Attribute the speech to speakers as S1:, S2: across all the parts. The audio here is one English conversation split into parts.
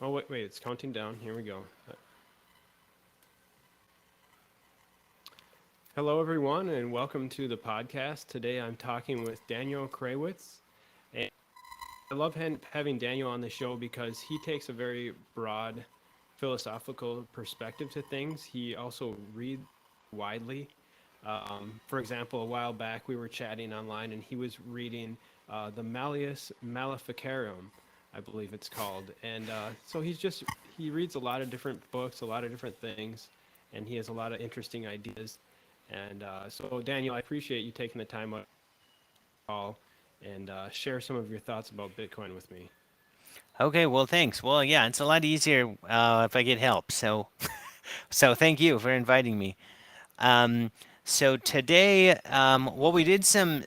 S1: Oh, wait, it's counting down. Here we go. Hello, everyone, and welcome to the podcast. Today I'm talking with Daniel Krawisz. And I love having Daniel on the show because he takes a very broad philosophical perspective to things. He also reads widely. For example, a while back we were chatting online and he was reading the Malleus Maleficarum, I believe it's called. And so he reads a lot of different books, a lot of different things, and he has a lot of interesting ideas. And so, Daniel, I appreciate you taking the time out to call and share some of your thoughts about Bitcoin with me.
S2: Okay, well, thanks. Well, yeah, it's a lot easier if I get help. So thank you for inviting me. Um, so today, well, we did some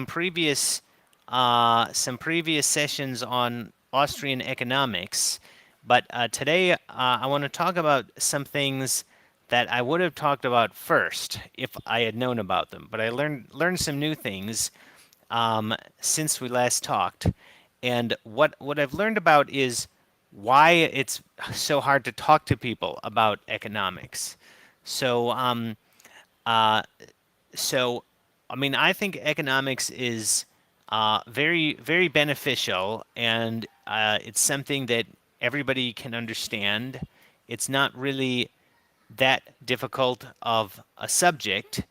S2: previous sessions on Austrian economics, but today I want to talk about some things that I would have talked about first if I had known about them. But I learned some new things since we last talked. And what I've learned about is why it's so hard to talk to people about economics. So, uh, so I mean, I think economics is very beneficial, and it's something that everybody can understand. It's not really that difficult of a subject,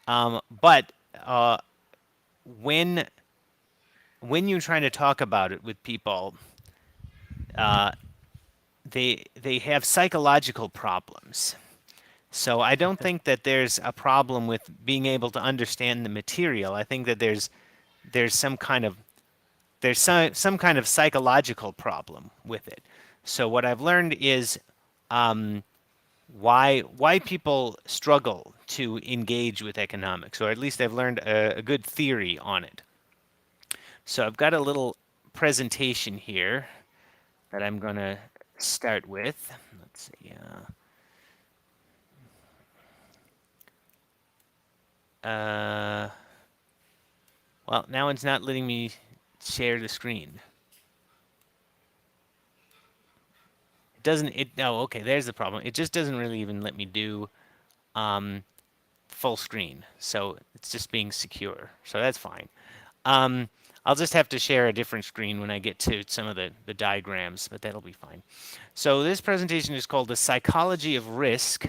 S2: but when when you're trying to talk about it with people, uh, they have psychological problems. So I don't think that there's a problem with being able to understand the material. I think that there's some kind of psychological problem with it. So what I've learned is um, why people struggle to engage with economics, or at least I've learned a good theory on it. So I've got a little presentation here that I'm going to start with. Let's see. Well, now it's not letting me share the screen. It doesn't. Oh, okay. There's the problem. It just doesn't really even let me do um, full screen. So it's just being secure. So that's fine. Um, I'll just have to share a different screen when I get to some of the diagrams, but that'll be fine. So this presentation is called The Psychology of Risk.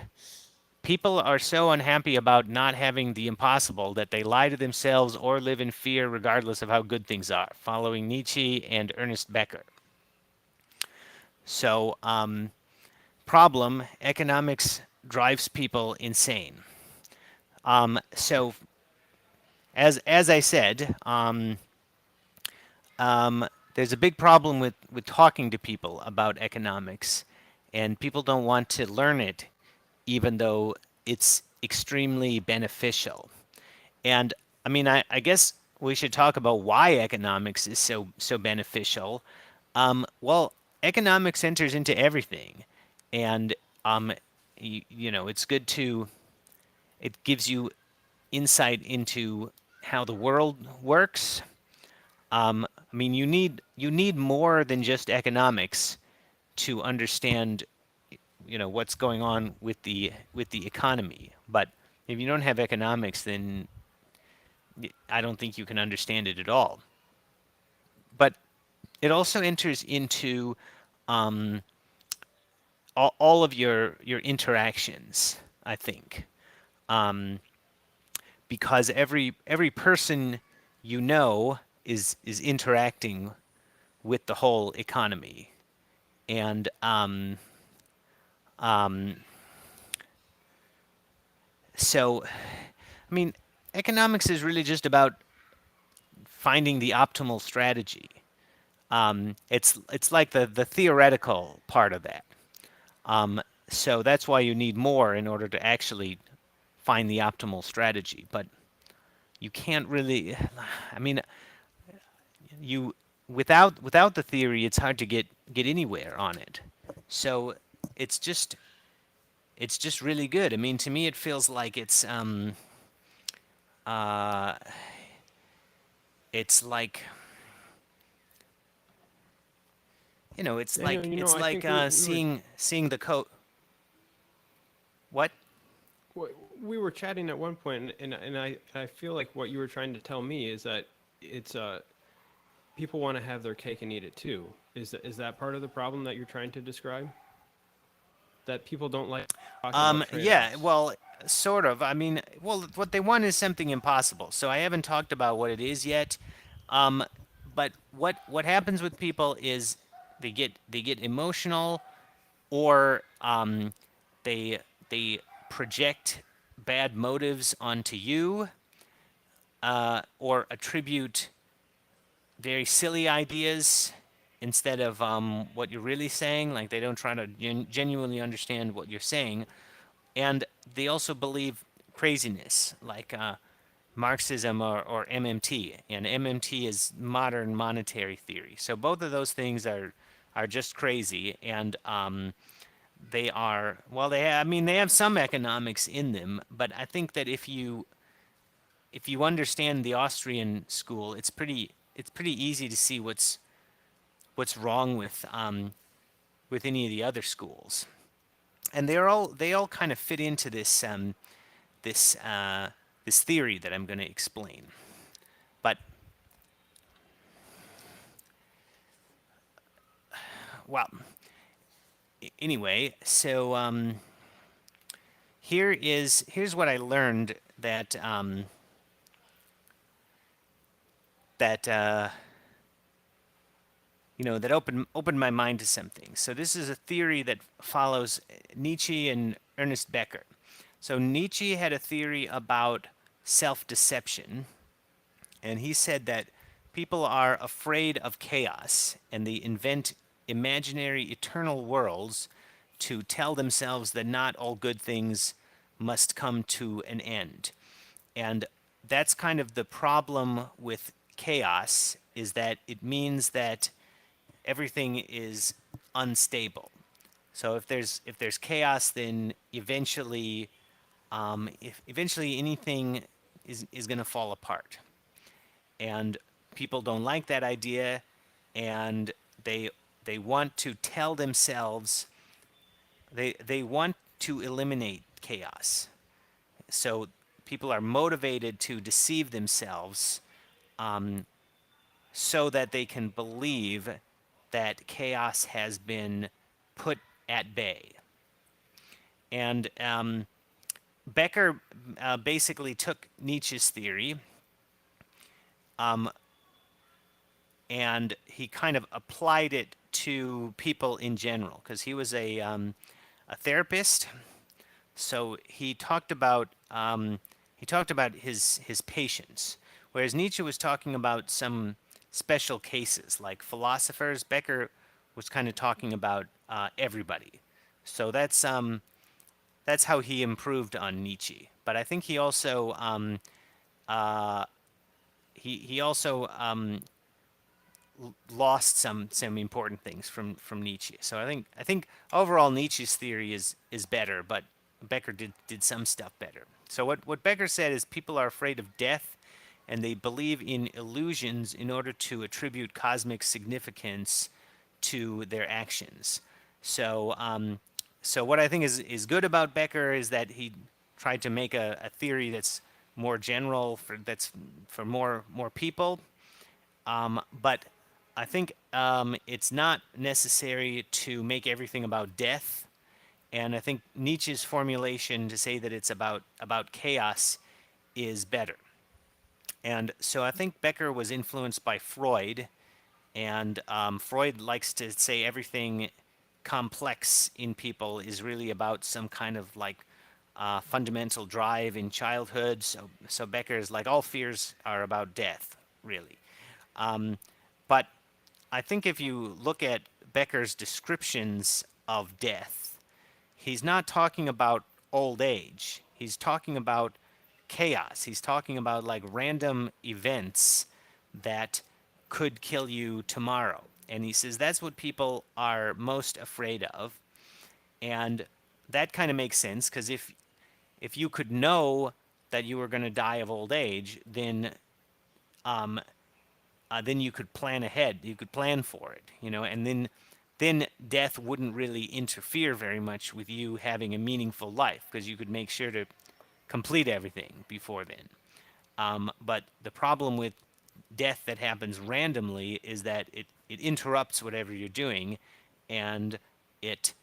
S2: People are so unhappy about not having the impossible that they lie to themselves or live in fear regardless of how good things are, following Nietzsche and Ernest Becker. So, problem economics drives people insane. So, as I said, there's a big problem with talking to people about economics, and people don't want to learn it, even though it's extremely beneficial. And I mean, I guess we should talk about why economics is so beneficial. Well, economics enters into everything, and um, it's good to it gives you insight into how the world works. I mean, you need more than just economics to understand, what's going on with the economy. But if you don't have economics, then I don't think you can understand it at all. But it also enters into um, all of your interactions, I think, um, because every person is interacting with the whole economy, and um, so I mean, economics is really just about finding the optimal strategy. It's like the theoretical part of that. So that's why you need more in order to actually find the optimal strategy. But you can't really. I mean, you without the theory, it's hard to get anywhere on it. So it's just it's just really good. I mean, to me, it feels like uh, it's like
S1: Daniel,
S2: it's
S1: I
S2: like
S1: think we were
S2: seeing the coat. What?
S1: we were chatting at one point, and I feel like what you were trying to tell me is that it's people want to have their cake and eat it too. Is that part of the problem that you're trying to describe? That people don't like to talk about
S2: Yeah,
S1: trade-offs.
S2: well, sort of. I mean, well, what they want is something impossible. So I haven't talked about what it is yet. Um, but what happens with people is they get emotional, or they they project bad motives onto you, or attribute very silly ideas instead of what you're really saying. Like they don't try to genuinely understand what you're saying, and they also believe craziness, like Marxism or MMT, and MMT is modern monetary theory. So both of those things are just crazy, and they are well. I mean, they have some economics in them, but I think that if you understand the Austrian school, it's pretty easy to see what's wrong with any of the other schools, and they all kind of fit into this this theory that I'm going to explain. But well, anyway, so here's what I learned that that opened my mind to something. So this is a theory that follows Nietzsche and Ernest Becker. So Nietzsche had a theory about self-deception, and he said that people are afraid of chaos and they invent imaginary eternal worlds to tell themselves that not all good things must come to an end. And that's kind of the problem with chaos, is that it means that everything is unstable. So if there's chaos, then eventually anything is going to fall apart. And people don't like that idea, and they they want to tell themselves they want to eliminate chaos. So people are motivated to deceive themselves, so that they can believe that chaos has been put at bay. And Becker basically took Nietzsche's theory, and he kind of applied it to people in general, because he was a therapist. So he talked about his patients, whereas Nietzsche was talking about some special cases like philosophers. Becker was kind of talking about everybody. So that's how he improved on Nietzsche. But I think he also lost some important things from Nietzsche. So I think overall Nietzsche's theory is better, but Becker did some stuff better. So what Becker said is people are afraid of death, and they believe in illusions in order to attribute cosmic significance to their actions. So so what I think is good about Becker is that he tried to make a theory that's more general, that's for more people. But I think it's not necessary to make everything about death. And I think Nietzsche's formulation to say that it's about chaos is better. And so I think Becker was influenced by Freud, and Freud likes to say everything complex in people is really about some kind of like fundamental drive in childhood. So Becker is like all fears are about death, really. But I think if you look at Becker's descriptions of death, he's not talking about old age. He's talking about chaos. He's talking about like random events that could kill you tomorrow. And he says that's what people are most afraid of. And that kind of makes sense, because if you could know that you were going to die of old age, then you could plan ahead. You could plan for it, and then then death wouldn't really interfere very much with you having a meaningful life because you could make sure to complete everything before then. But the problem with death that happens randomly is that it interrupts whatever you're doing, and it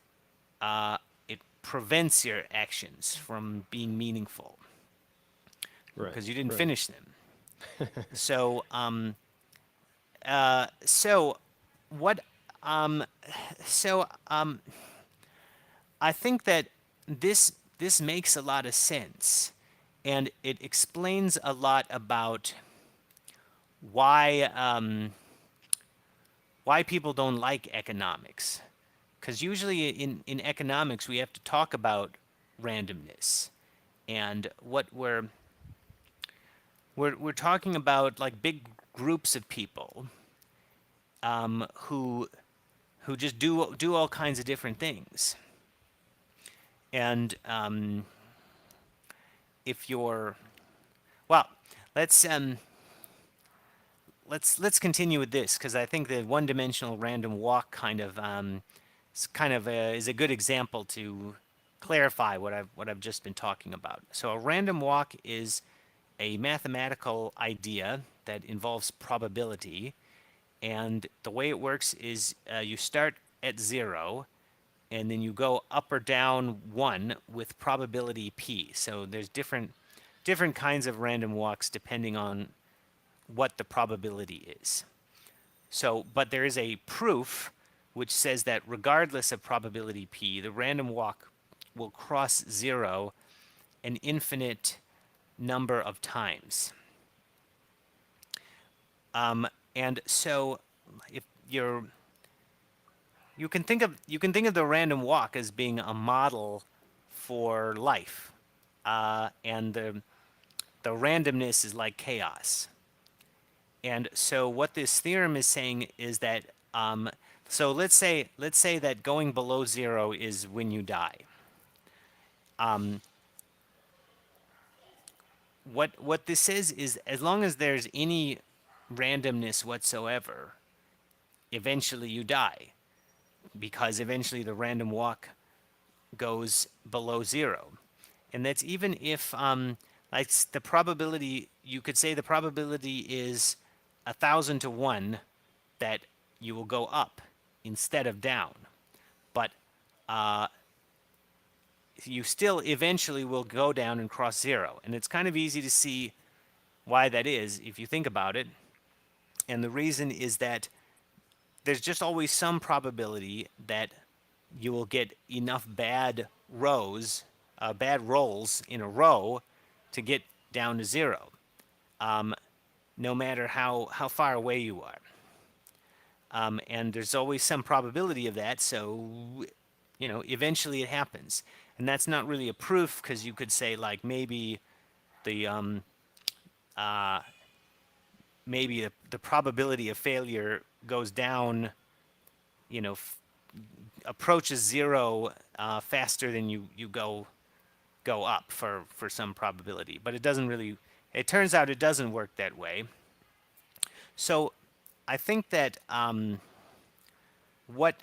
S2: it prevents your actions from being meaningful
S1: Right.
S2: because you didn't
S1: Right.
S2: finish them. So so what um, so I think that this makes a lot of sense, and it explains a lot about why why people don't like economics. Because usually in economics we have to talk about randomness, and what we're talking about like big groups of people who just do all kinds of different things. And if you're well, let's let's continue with this because I think the one-dimensional random walk is a good example to clarify what I've just been talking about. So a random walk is a mathematical idea that involves probability, and the way it works is you start at 0 and then you go up or down 1 with probability p. So there's different kinds of random walks depending on what the probability is. So, but there is a proof which says that regardless of probability p, the random walk will cross 0 an infinite number of times. And so, if you're you can think of the random walk as being a model for life, and the randomness is like chaos. And so what this theorem is saying is that so let's say that going below 0 is when you die. What this says is as long as there's any randomness whatsoever, eventually you die because eventually the random walk goes below 0. And that's even if like the probability, you could say the probability is 1,000 to 1 that you will go up instead of down. But you still eventually will go down and cross 0. And it's kind of easy to see why that is if you think about it. And the reason is that there's just always some probability that you will get enough bad rolls in a row to get down to 0, no matter how far away you are. And there's always some probability of that, so eventually it happens. And that's not really a proof because you could say like the the probability of failure goes down, approaches 0 faster than you go up for some probability. But it doesn't really. It turns out it doesn't work that way. So I think that what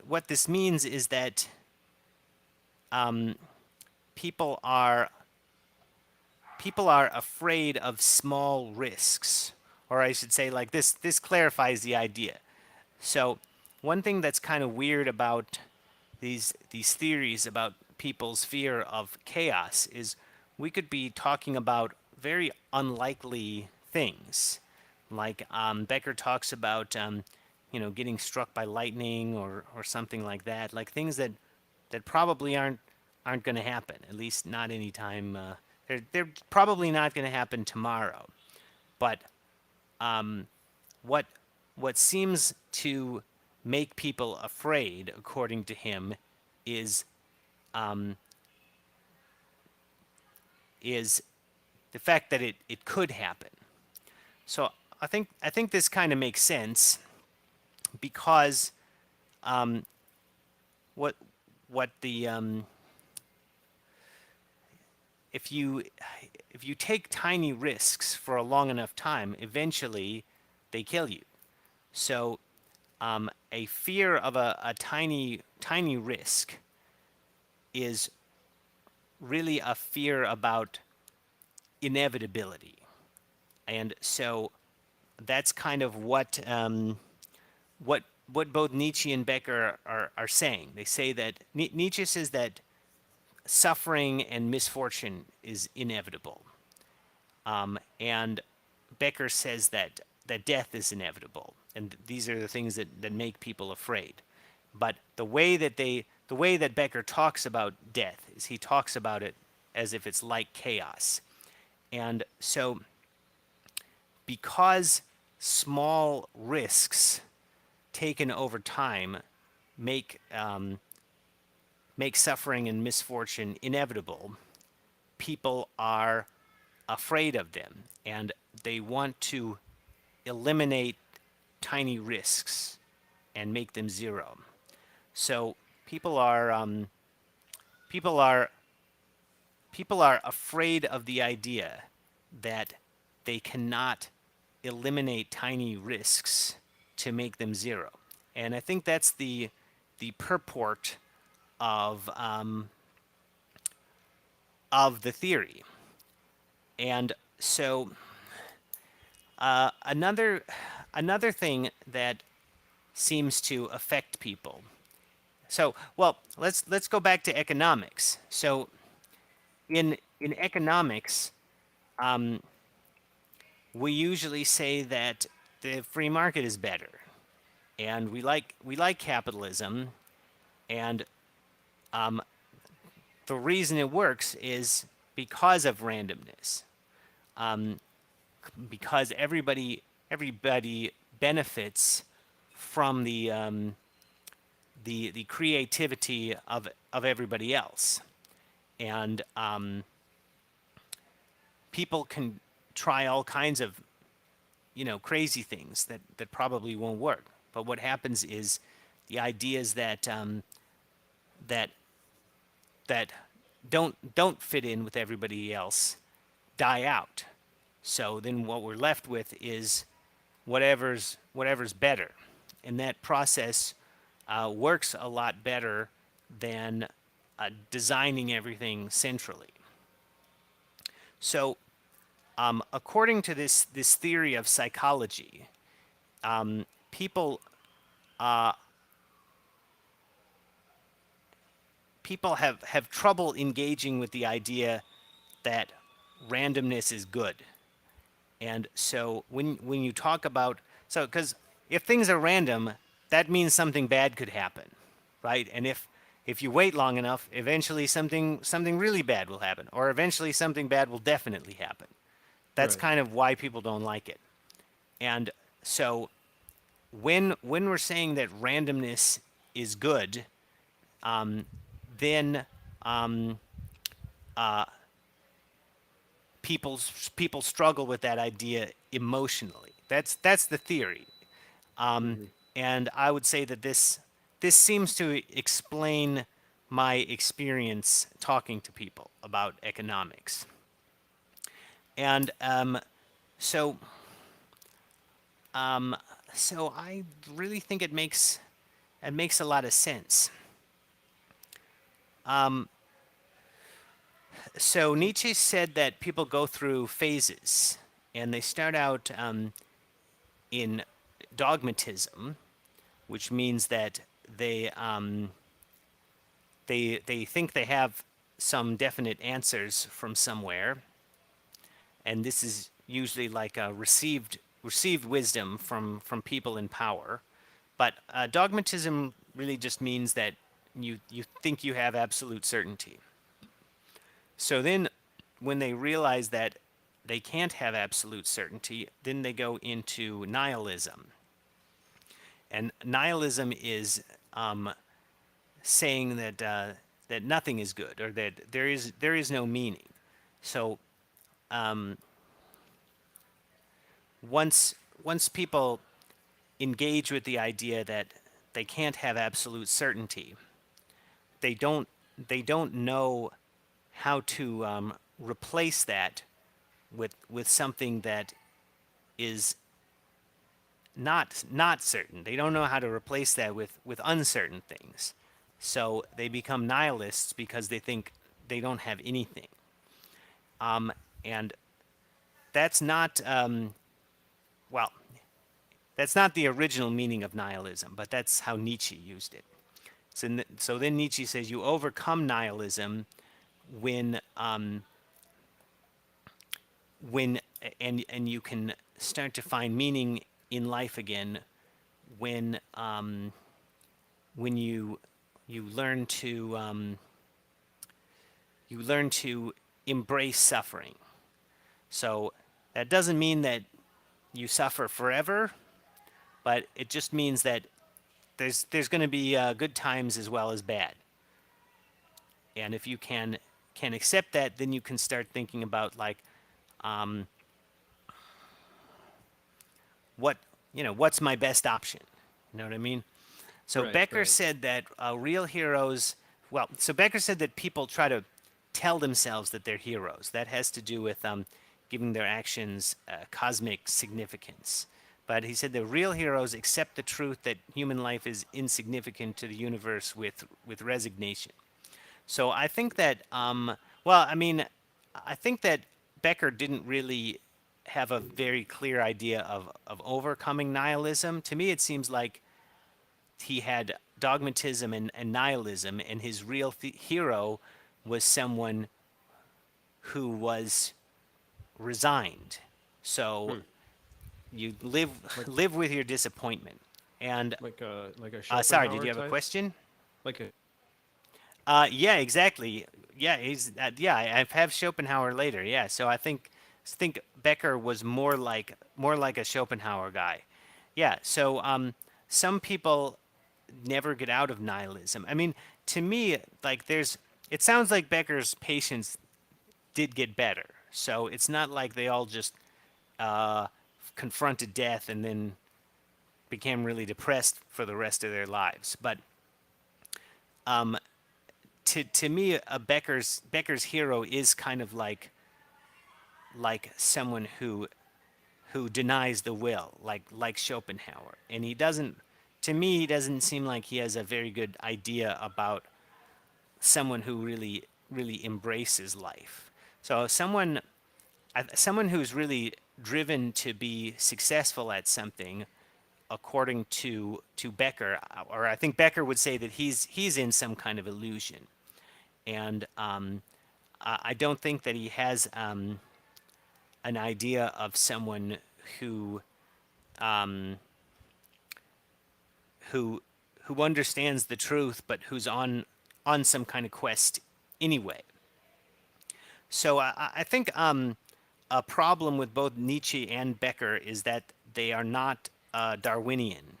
S2: what this means is that people are afraid of small risks, or I should say like this clarifies the idea. So one thing that's kind of weird about these theories about people's fear of chaos is we could be talking about very unlikely things, like Becker talks about getting struck by lightning or something like that, like things that probably aren't going to happen, at least not anytime. They're probably not going to happen tomorrow, but what seems to make people afraid, according to him, is is the fact that it could happen. So I think this kind of makes sense because what the if you take tiny risks for a long enough time, eventually they kill you. So a fear of a tiny risk is really a fear about inevitability. And so that's kind of what what both Nietzsche and Becker are saying. They say that Nietzsche says that suffering and misfortune is inevitable, and Becker says that death is inevitable, and these are the things that make people afraid. But the way that Becker talks about death is he talks about it as if it's like chaos, and so because small risks taken over time make make suffering and misfortune inevitable, people are afraid of them and they want to eliminate tiny risks and make them zero. So people are people are people are afraid of the idea that they cannot eliminate tiny risks to make them zero. And I think that's the purport of the theory. And so another thing that seems to affect people. So, well, let's go back to economics. So, in economics, we usually say that the free market is better, and we like capitalism, and the reason it works is because of randomness, because everybody benefits from the creativity of everybody else, and people can try all kinds of crazy things that probably won't work. But what happens is the ideas that that don't fit in with everybody else die out. So then what we're left with is whatever's better, and that process works a lot better than designing everything centrally. So, according to this theory of psychology, people people have trouble engaging with the idea that randomness is good. And so when you talk about, so because if things are random, that means something bad could happen, right? And if you wait long enough, eventually something really bad will happen, or eventually something bad will definitely happen. That's
S1: Right.
S2: kind of why people don't like it. And so when we're saying that randomness is good, then people struggle with that idea emotionally. That's the theory.
S1: Hmm.
S2: And I would say that this seems to explain my experience talking to people about economics. And so so I really think it makes a lot of sense. So Nietzsche said that people go through phases, and they start out in dogmatism, which means that they think they have some definite answers from somewhere, and this is usually like a received wisdom from people in power. But dogmatism really just means that you think you have absolute certainty. So then, when they realize that they can't have absolute certainty, then they go into nihilism. And nihilism is saying that nothing is good, or that there is no meaning. So once people engage with the idea that they can't have absolute certainty, they don't know how to replace that with something that is not certain. They don't know how to replace that with uncertain things. So they become nihilists because they think they don't have anything. And that's not well, that's not the original meaning of nihilism, but that's how Nietzsche used it. So then Nietzsche says you overcome nihilism when when and you can start to find meaning in life again when you learn to you learn to embrace suffering. So that doesn't mean that you suffer forever, but it just means that there's going to be good times as well as bad. And if you can accept that, then you can start thinking about like what what's my best option. You know what I mean? So
S1: Right,
S2: Becker
S1: right,
S2: said that real heroes. Well, so Becker said that people try to tell themselves that they're heroes. That has to do with giving their actions cosmic significance. But he said the real heroes accept the truth that human life is insignificant to the universe with resignation. So I think that, well, I mean, I think that Becker didn't really have a very clear idea of overcoming nihilism. To me, it seems like he had dogmatism and nihilism, and his real hero was someone who was resigned. So
S1: hmm.
S2: you live
S1: Like
S2: live with your disappointment. And
S1: like a
S2: sorry, did
S1: Schopenhauer
S2: you have a
S1: type,
S2: question?
S1: like a
S2: Yeah, exactly. Yeah, he's yeah. I have Schopenhauer later. Yeah, so I think Becker was more like a Schopenhauer guy. Yeah. So some people never get out of nihilism. I mean, to me, like it sounds like Becker's patients did get better. So it's not like they all just uh, confronted death and then became really depressed for the rest of their lives. But to me, a Becker's hero is kind of like someone who denies the will, like Schopenhauer, and he doesn't. To me, he doesn't seem like he has a very good idea about someone who really embraces life. So someone who's really driven to be successful at something, according to Becker, or I think Becker would say that he's in some kind of illusion, and I don't think that he has an idea of someone who who who understands the truth, but who's on some kind of quest anyway. So I think a problem with both Nietzsche and Becker is that they are not Darwinian.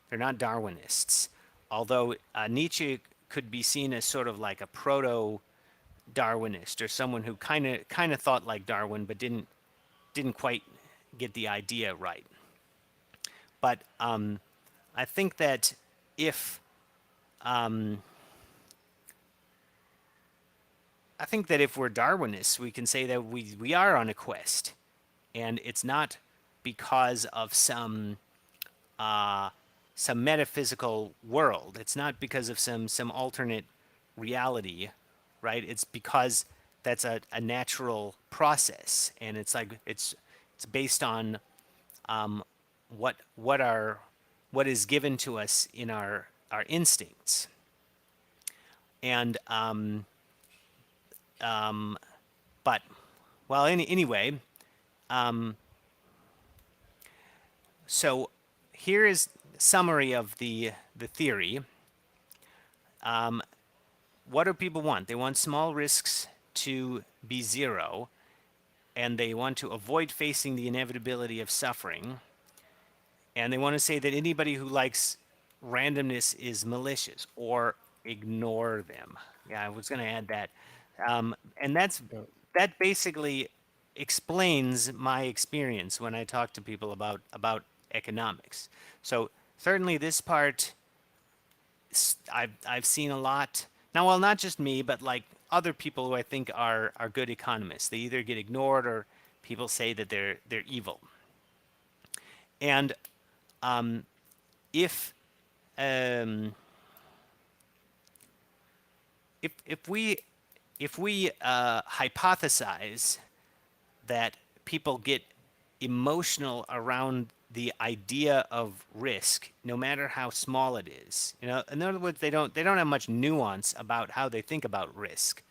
S2: They're not Darwinists. Although Nietzsche could be seen as sort of like a proto Darwinist, or someone who kind of thought like Darwin but didn't quite get the idea right. But I think that if I think that if we're Darwinists, we can say that we are on a quest, and it's not because of some metaphysical world. It's not because of some alternate reality, right? It's because that's a natural process, and it's like it's based on what are what is given to us in our instincts, and but well, anyway, so here is summary of the theory. What do people want? They want small risks to be zero, and they want to avoid facing the inevitability of suffering, and they want to say that anybody who likes randomness is malicious, or ignore them. Yeah, I was going to add that. And
S1: yeah.
S2: that basically explains my experience when I talk to people about economics. So certainly this part I've seen a lot. Now, well, not just me, but like other people who I think are good economists. They either get ignored, or people say that they're evil. And if um, if we hypothesize that people get emotional around the idea of risk, no matter how small it is. In other words, they don't have much nuance about how they think about risk,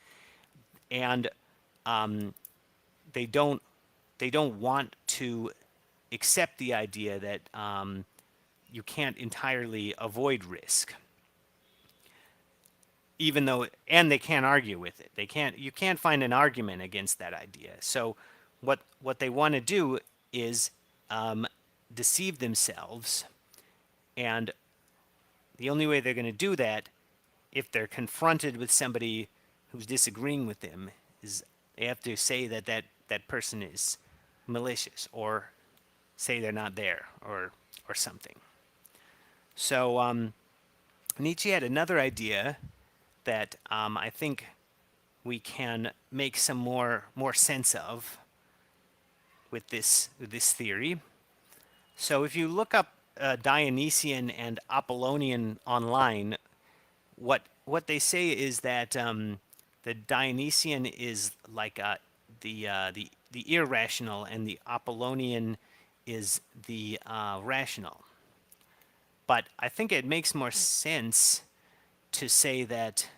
S2: and they don't they don't want to accept the idea that you can't entirely avoid risk, even though, and they can't argue with it. You can't find an argument against that idea. So what they want to do is um, deceive themselves, and the only way they're going to do that, if they're confronted with somebody who's disagreeing with them, is they have to say that person is malicious, or say they're not there, or something. So Nietzsche had another idea that I think we can make some more sense of with this theory. So if you look up Dionysian and Apollonian online, what they say is that the Dionysian is like the irrational, and the Apollonian is the rational. But I think it makes more sense to say that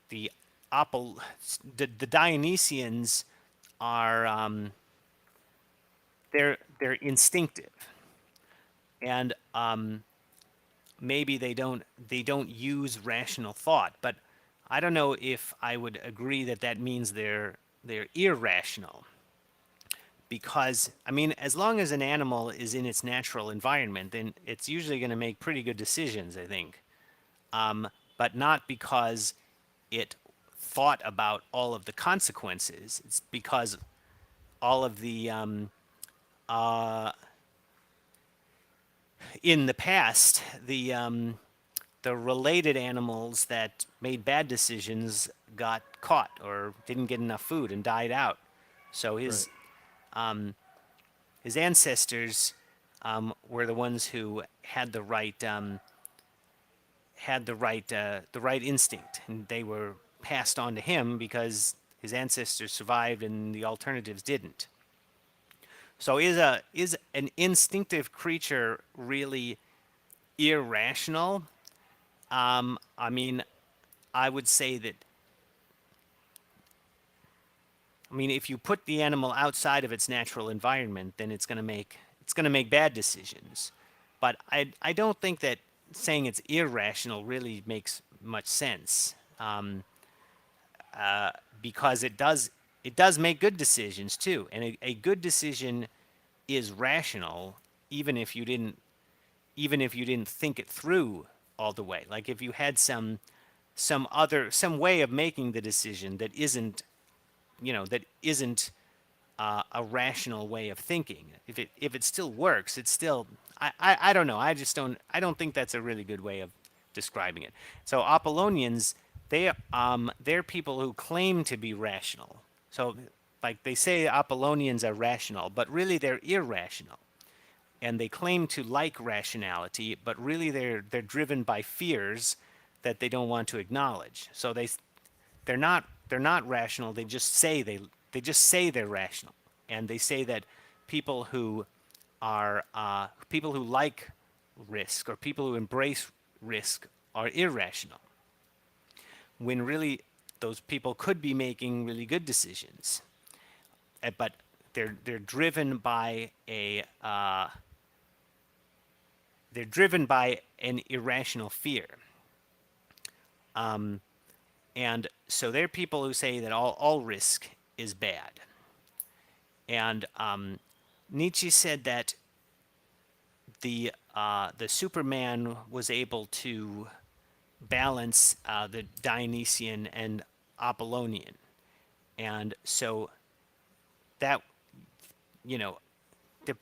S2: the the Dionysians are they're instinctive, and maybe they don't use rational thought. But I don't know if I would agree that that means they're irrational, because I mean, as long as an animal is in its natural environment, then it's usually going to make pretty good decisions, I think. But not because it thought about all of the consequences. It's because all of the in the past, the related animals that made bad decisions got caught or didn't get enough food and died out. So
S1: Right.
S2: his ancestors were the ones who had the right instinct, and they were passed on to him because his ancestors survived and the alternatives didn't. So is an instinctive creature really irrational? I mean, I would say that. I mean, if you put the animal outside of its natural environment, then it's going to make bad decisions. But I don't think that saying it's irrational really makes much sense, because it does make good decisions too, and a good decision is rational, even if you didn't even if you didn't think it through all the way. Like if you had some way of making the decision that isn't a rational way of thinking. If it still works, it's still, I don't know. I don't think that's a really good way of describing it. So Apollonians, they're people who claim to be rational. So like they say Apollonians are rational, but really they're irrational. And they claim to like rationality, but really they're driven by fears that they don't want to acknowledge. So they're not rational. They just say they're rational, and they say that people who like risk, or people who embrace risk, are irrational, when really those people could be making really good decisions. But they're driven by an irrational fear. And so they're people who say that all risk is bad. And Nietzsche said that the Superman was able to balance the Dionysian and Apollonian, and so that, you know the,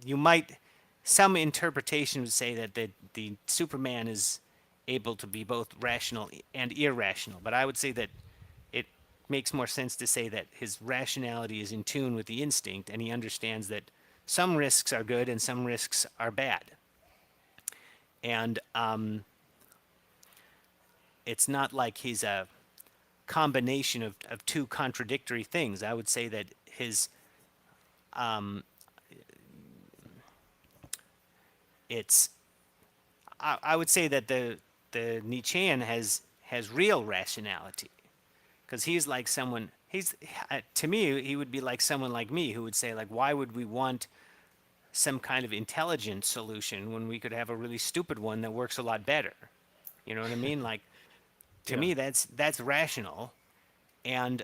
S2: you might some interpretation would say that the Superman is able to be both rational and irrational, but I would say that it makes more sense to say that his rationality is in tune with the instinct, and he understands that some risks are good and some risks are bad. And it's not like he's a combination of two contradictory things. I would say that his it's I would say that the Nietzschean has real rationality, because he's like someone he's to me he would be like someone like me who would say, like, why would we want some kind of intelligent solution when we could have a really stupid one that works a lot better? You know what I mean? Like, to
S1: Yeah.
S2: me that's rational, and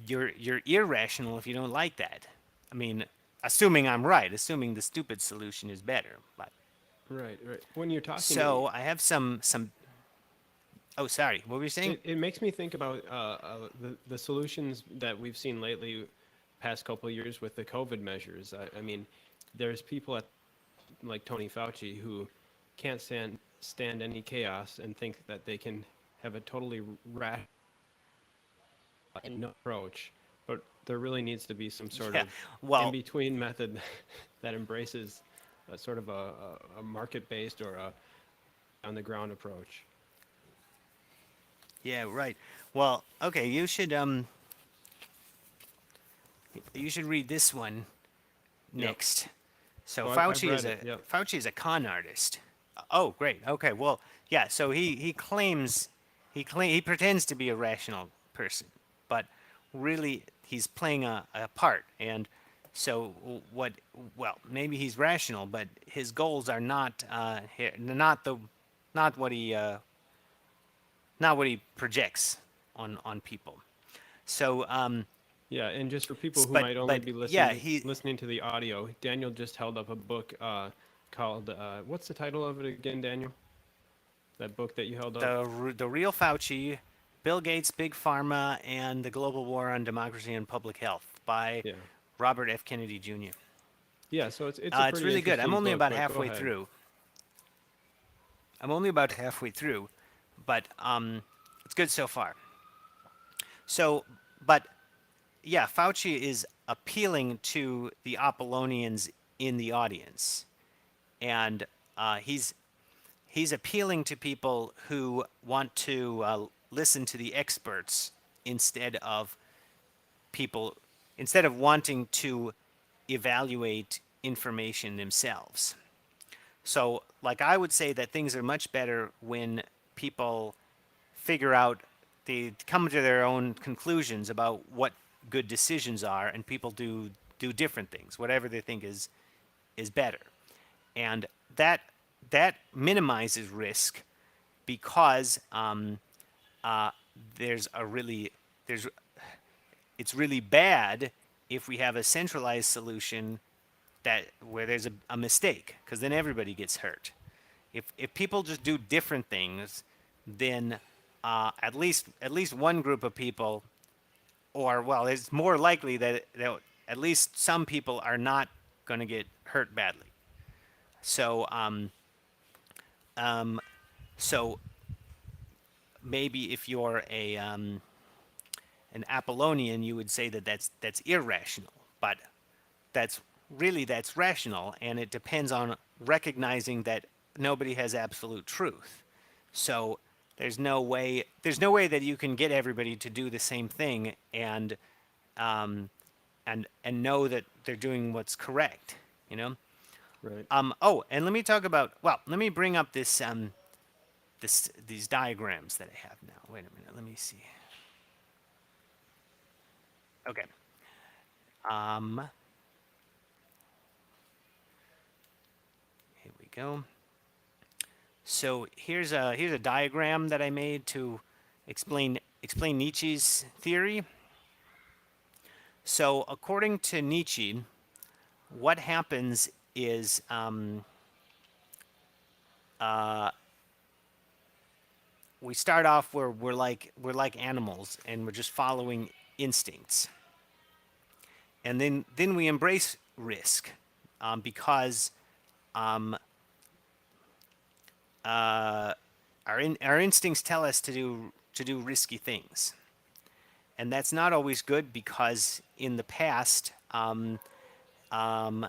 S2: you're irrational if you don't like that. I mean, assuming I'm right, assuming the stupid solution is better. But
S1: Right, right. When you're talking,
S2: so I have some. Oh, sorry. What were you saying?
S1: it makes me think about the solutions that we've seen lately, past couple of years with the COVID measures. I mean, there's people at like Tony Fauci who can't stand any chaos and think that they can have a totally rational approach, but there really needs to be some sort
S2: Yeah.
S1: of in
S2: Well,
S1: between method that embraces a sort of a market based or a on the ground approach.
S2: yeah, right. Well, okay. You should read this one
S1: Yep.
S2: next. So
S1: Oh, I've read it. Yep.
S2: Fauci is a con artist. Oh, great. Okay. Well, yeah. So he claims he pretends to be a rational person, but really he's playing a part. And so what? Well, maybe he's rational, but his goals are not what he not what he projects on people. So
S1: Yeah, and just for people who
S2: but
S1: might only be
S2: yeah, he
S1: listening to the audio, Daniel just held up a book called what's the title of it again, Daniel? That book that you held up?
S2: the real Fauci, Bill Gates, Big Pharma, and the Global War on Democracy and Public Health by
S1: Yeah.
S2: Robert F. Kennedy Jr.
S1: Yeah, so it's a
S2: It's
S1: pretty
S2: really good. I'm
S1: interesting
S2: only
S1: book,
S2: about
S1: but go
S2: halfway
S1: ahead.
S2: through. I'm only about halfway through, but it's good so far. So, but yeah, Fauci is appealing to the Apollonians in the audience, and he's appealing to people who want to listen to the experts instead of people instead of wanting to evaluate information themselves. So, like, I would say that things are much better when people figure out, they come to their own conclusions about what good decisions are, and people do different things, whatever they think is better, and that minimizes risk, because uh, there's a really there's it's really bad if we have a centralized solution that where there's a mistake, because then everybody gets hurt. If people just do different things, then at least one group of people, or well, it's more likely that at least some people are not going to get hurt badly. So so maybe if you're a an Apollonian, you would say that that's irrational, but that's rational, and it depends on recognizing that nobody has absolute truth. So there's no way that you can get everybody to do the same thing um, and know that they're doing what's correct. You know.
S1: Right.
S2: Oh, and let me talk about. Well, let me bring up these diagrams that I have now. Wait a minute. Let me see. Okay. Um, Here we go. So here's a diagram that I made to explain Nietzsche's theory. So according to Nietzsche, what happens is we start off where we're like animals, and we're just following instincts, and then we embrace risk, because um, our instincts tell us to do risky things, and that's not always good, because in the past Um,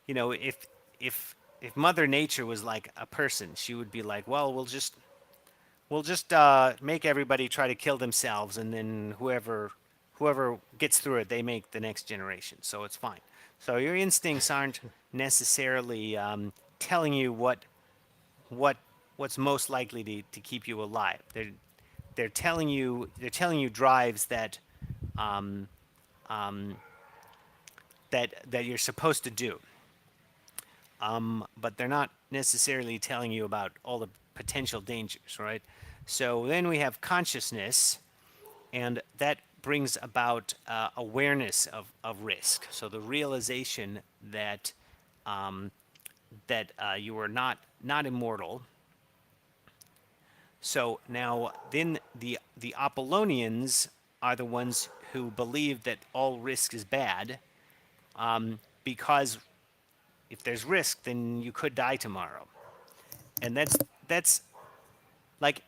S2: if Mother Nature was like a person, she would be like, well, we'll just make everybody try to kill themselves, and then whoever gets through it, they make the next generation. So it's fine. So your instincts aren't necessarily telling you what what's most likely to keep you alive. They're telling you drives um, um, that you're supposed to do, but they're not necessarily telling you about all the potential dangers, right? So then we have consciousness, and that brings about awareness of risk. So the realization um, that you are not immortal. So now, then the Apollonians are the ones who believe that all risk is bad, because if there's risk, then you could die tomorrow, and that's like,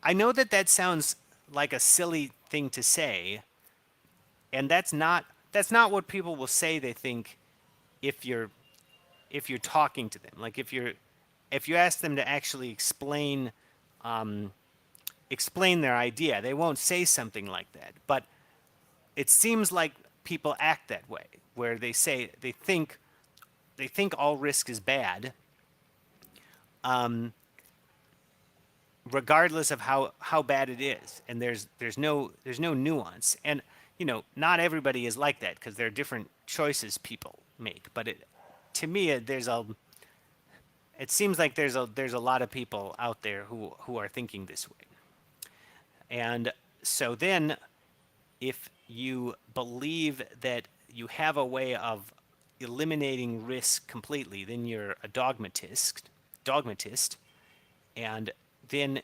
S2: I know that sounds like a silly thing to say, and that's not what people will say they think if you're talking to them. Like if you ask them to actually explain their idea, they won't say something like that. But it seems like people act that way, where they think all risk is bad, regardless of how bad it is, and there's no nuance. And not everybody is like that, because there are different choices people make. But to me, it seems like there's a lot of people out there who are thinking this way. And so then, if you believe that you have a way of eliminating risk completely, then you're a dogmatist. And then,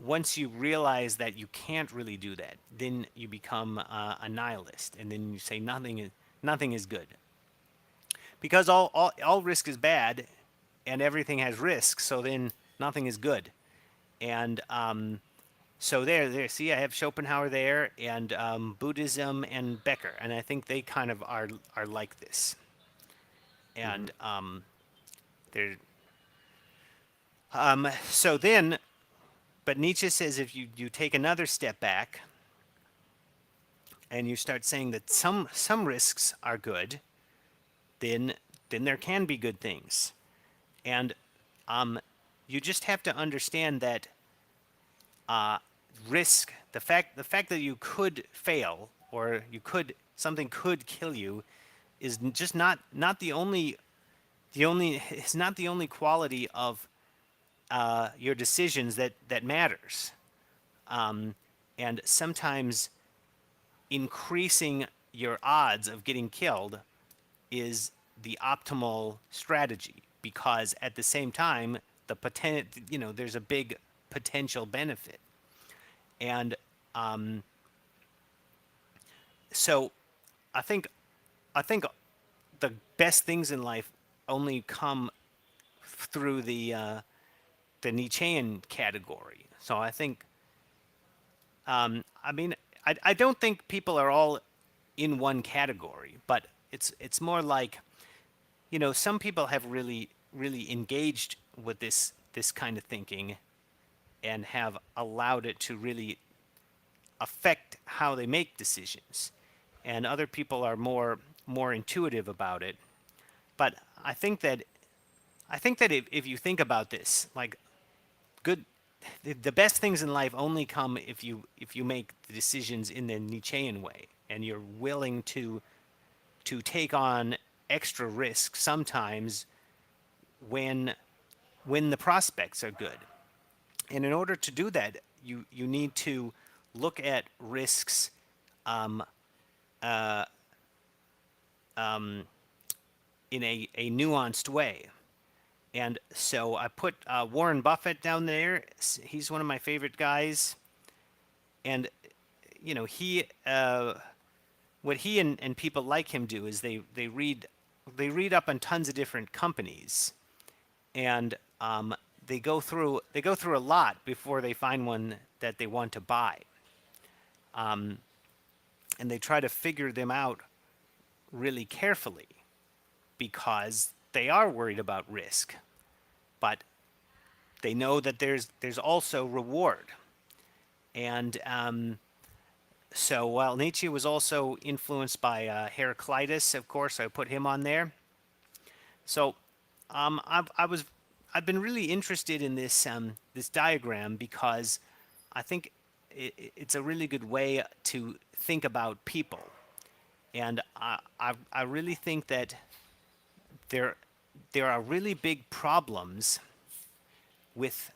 S2: once you realize that you can't really do that, then you become a nihilist, and then you say nothing is good, because all risk is bad, and everything has risk. So then nothing is good. And so there. See, I have Schopenhauer there, and Buddhism and Becker, and I think they kind of are like this.
S1: Hmm.
S2: And they're so then. But Nietzsche says, if you take another step back and you start saying that some risks are good, then there can be good things. And you just have to understand that risk, the fact that you could fail, or something could kill you, is just not the only it's not the only quality of your decisions that matters. And sometimes increasing your odds of getting killed is the optimal strategy, because at the same time, there's a big potential benefit. And so I think I think the best things in life only come through the Nietzschean category. So I think, I mean, I don't think people are all in one category, but it's more like, some people have really engaged with this kind of thinking, and have allowed it to really affect how they make decisions, and other people are more intuitive about it. But I think that if you think about this, like, good the best things in life only come if you make the decisions in the Nietzschean way, and you're willing to take on extra risk sometimes, when when the prospects are good. And in order to do that, you need to look at risks in a nuanced way. And so I put Warren Buffett down there. He's one of my favorite guys. And he what he and people like him do is they read up on tons of different companies, and they go through a lot before they find one that they want to buy, and they try to figure them out really carefully. because they are worried about risk, but they know that there's also reward. And so while Nietzsche was also influenced by Heraclitus, of course, I put him on there. So I've been really interested in this diagram because I think it's a really good way to think about people, and I really think that there there are really big problems with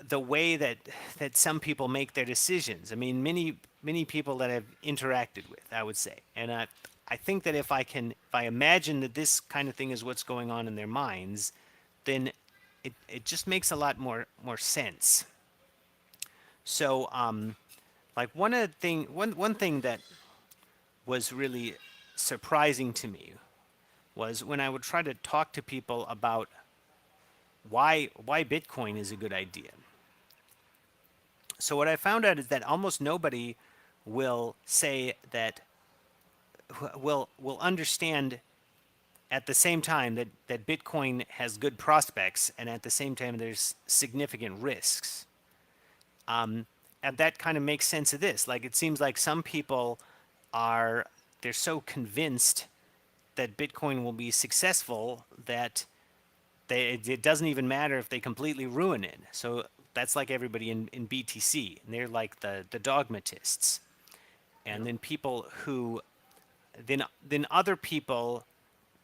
S2: the way that some people make their decisions. I mean, many people that I've interacted with, I would say, and I think that if I imagine that this kind of thing is what's going on in their minds, then it just makes a lot more sense. So, like one thing that was really surprising to me was when I would try to talk to people about why Bitcoin is a good idea. So what I found out is that almost nobody will say that will understand at the same time that Bitcoin has good prospects and at the same time there's significant risks. And that kind of makes sense of this. Like it seems like some people they're so convinced that Bitcoin will be successful that it doesn't even matter if they completely ruin it. So that's like everybody in BTC, and they're like the dogmatists. And
S1: Yep.
S2: then people who, then other people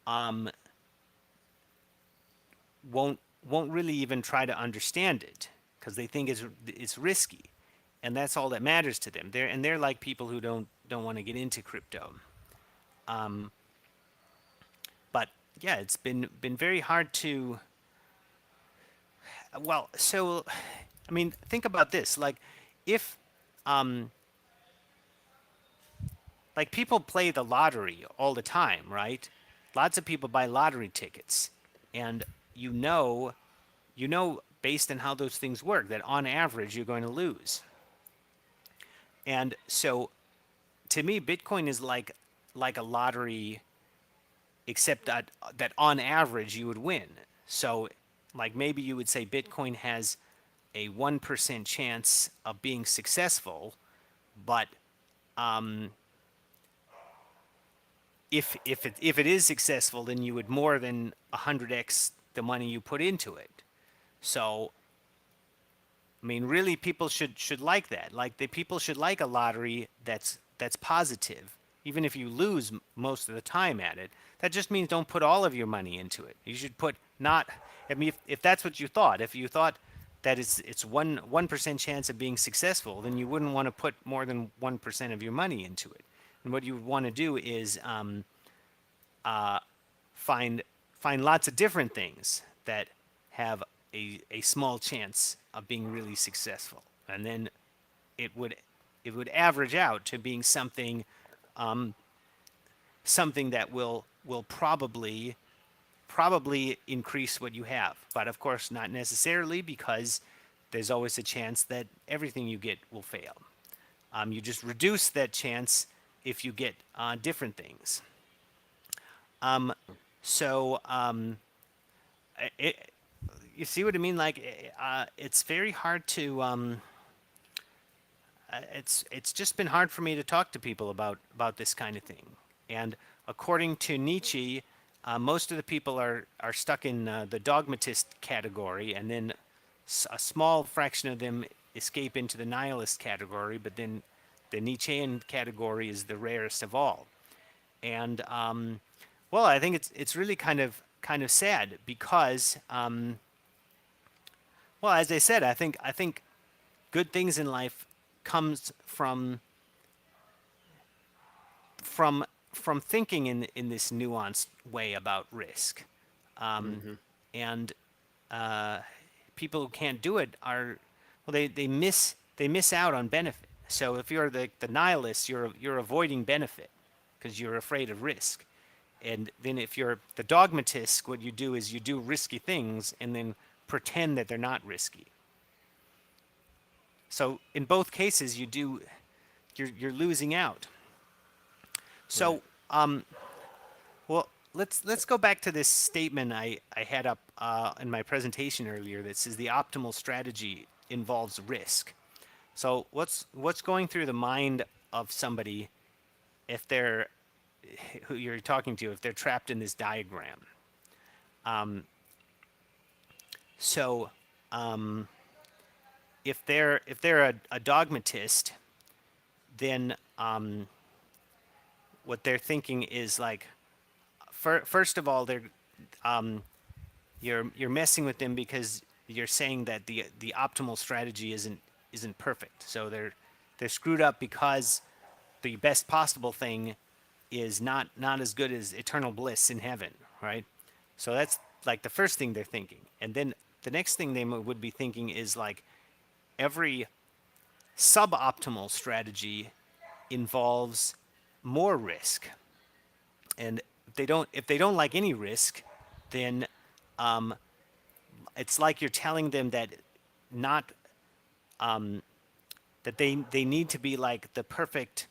S2: won't really even try to understand it because they think it's risky, and that's all that matters to them. They're like people who don't want to get into crypto. But yeah, it's been very hard to. Well, so I mean, think about this. If um, like people play the lottery all the time, right? Lots of people buy lottery tickets, and you know based on how those things work that on average you're going to lose. And so to me, Bitcoin is like a lottery, except that on average you would win. So like maybe you would say Bitcoin has a 1% chance of being successful, but if it is successful, then you would more than 100x the money you put into it. So I mean, really, people should like that. Like the people should like a lottery that's positive, even if you lose most of the time at it. That just means don't put all of your money into it. You should put not. I mean, if that's what you thought, if you thought that it's 1% chance of being successful, then you wouldn't want to put more than 1% of your money into it. And what you would want to do is find find lots of different things that have a small chance of being really successful, and then it would it would average out to being something that will probably increase what you have, but of course not necessarily, because there's always a chance that everything you get will fail. You just reduce that chance if you get different things. So it, you see what I mean? Like it's very hard to. It's just been hard for me to talk to people about this kind of thing. And according to Nietzsche, most of the people are stuck in the dogmatist category, and then a small fraction of them escape into the nihilist category. But then the Nietzschean category is the rarest of all. And well, I think it's really kind of sad because well, as I said, I think good things in life comes from thinking in this nuanced way about risk,
S1: Mm-hmm.
S2: and people who can't do it are, well, they miss out on benefit. So if you're the nihilist, you're avoiding benefit because you're afraid of risk. And then if you're the dogmatist, what you do is you do risky things and then pretend that they're not risky. So in both cases, you're losing out.
S1: Right.
S2: So Well, let's go back to this statement I had up in my presentation earlier that says the optimal strategy involves risk. So what's going through the mind of somebody if they're who you're talking to if they're trapped in this diagram? So if they're a dogmatist, then what they're thinking is like first of all they're you're messing with them because you're saying that the optimal strategy isn't perfect. So they're screwed up because the best possible thing is not as good as eternal bliss in heaven, right? So that's like the first thing they're thinking. And then the next thing they would be thinking is like every suboptimal strategy involves more risk. And if they don't like any risk, then it's like you're telling them that not that they need to be like the perfect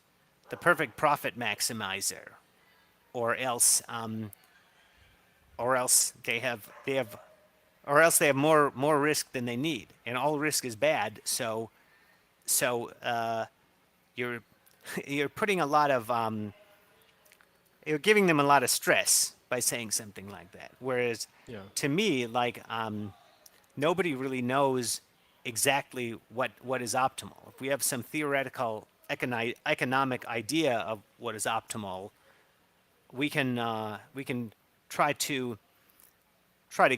S2: profit maximizer, or else they have or else they have more risk than they need, and all risk is bad. So you're you're putting a lot of you're giving them a lot of stress by saying something like that. Whereas
S1: Yeah.
S2: to me, like nobody really knows exactly what is optimal. If we have some theoretical economic idea of what is optimal, we can try to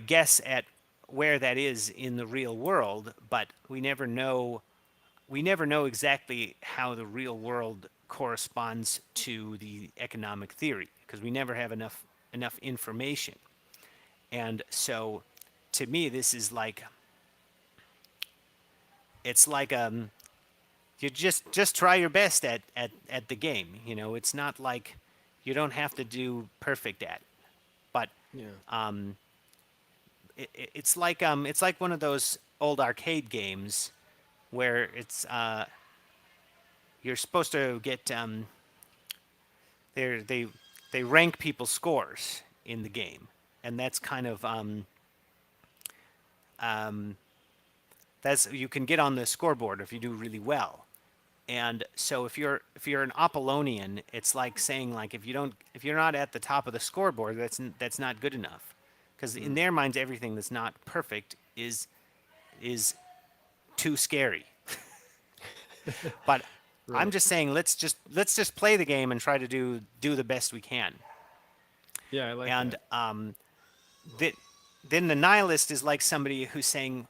S2: guess at where that is in the real world, but we never know exactly how the real world corresponds to the economic theory because we never have enough information. And so to me this is like it's like you just try your best at the game. It's not like you don't have to do perfect at it. But
S1: Yeah.
S2: it's like one of those old arcade games where it's you're supposed to get they they rank people's scores in the game, and that's kind of that's you can get on the scoreboard if you do really well. And so if you're an Apollonian, it's like saying like if you're not at the top of the scoreboard, that's not good enough, because in
S1: Mm.
S2: their minds everything that's not perfect is too scary. But I'm
S1: Right.
S2: just saying let's just play the game and try to do the best we can.
S1: Yeah, I like
S2: And
S1: that.
S2: that then the nihilist is like somebody who's saying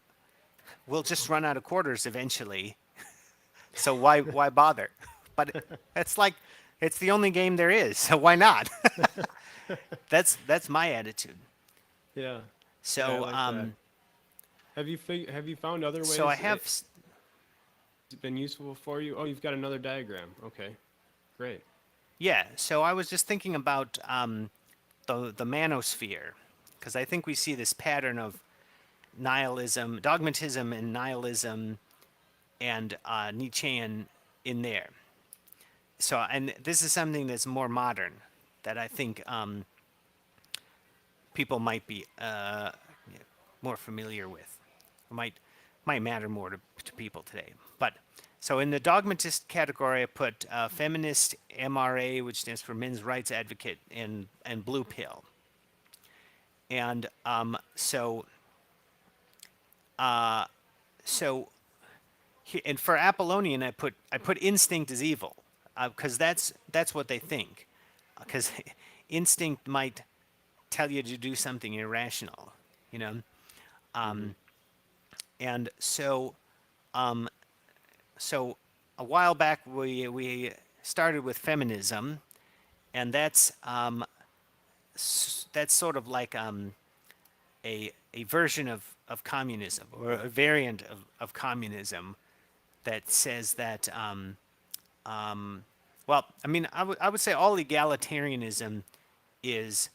S2: we'll just run out of quarters eventually, so why bother? But it's like it's the only game there is, so why not? That's my attitude.
S1: Yeah. Yeah, I
S2: So
S1: like that. Have you found other
S2: so I
S1: ways
S2: have
S1: it's been useful for you? Oh, you've got another diagram. Okay. Great.
S2: yeah. So I was just thinking about the manosphere, because I think we see this pattern of nihilism, dogmatism, and nihilism, and Nietzschean in there. So, and this is something that's more modern that I think people might be more familiar with, or might matter more to people today. But so in the dogmatist category, I put feminist, MRA, which stands for men's rights advocate, and blue pill. And so and for Apollonian, I put instinct as evil, because that's what they think, because instinct might tell you to do something irrational, you know.
S1: Hmm.
S2: And so a while back we started with feminism, and that's sort of like a version of communism, or a variant of communism, that says that well, I mean, I would say all egalitarianism is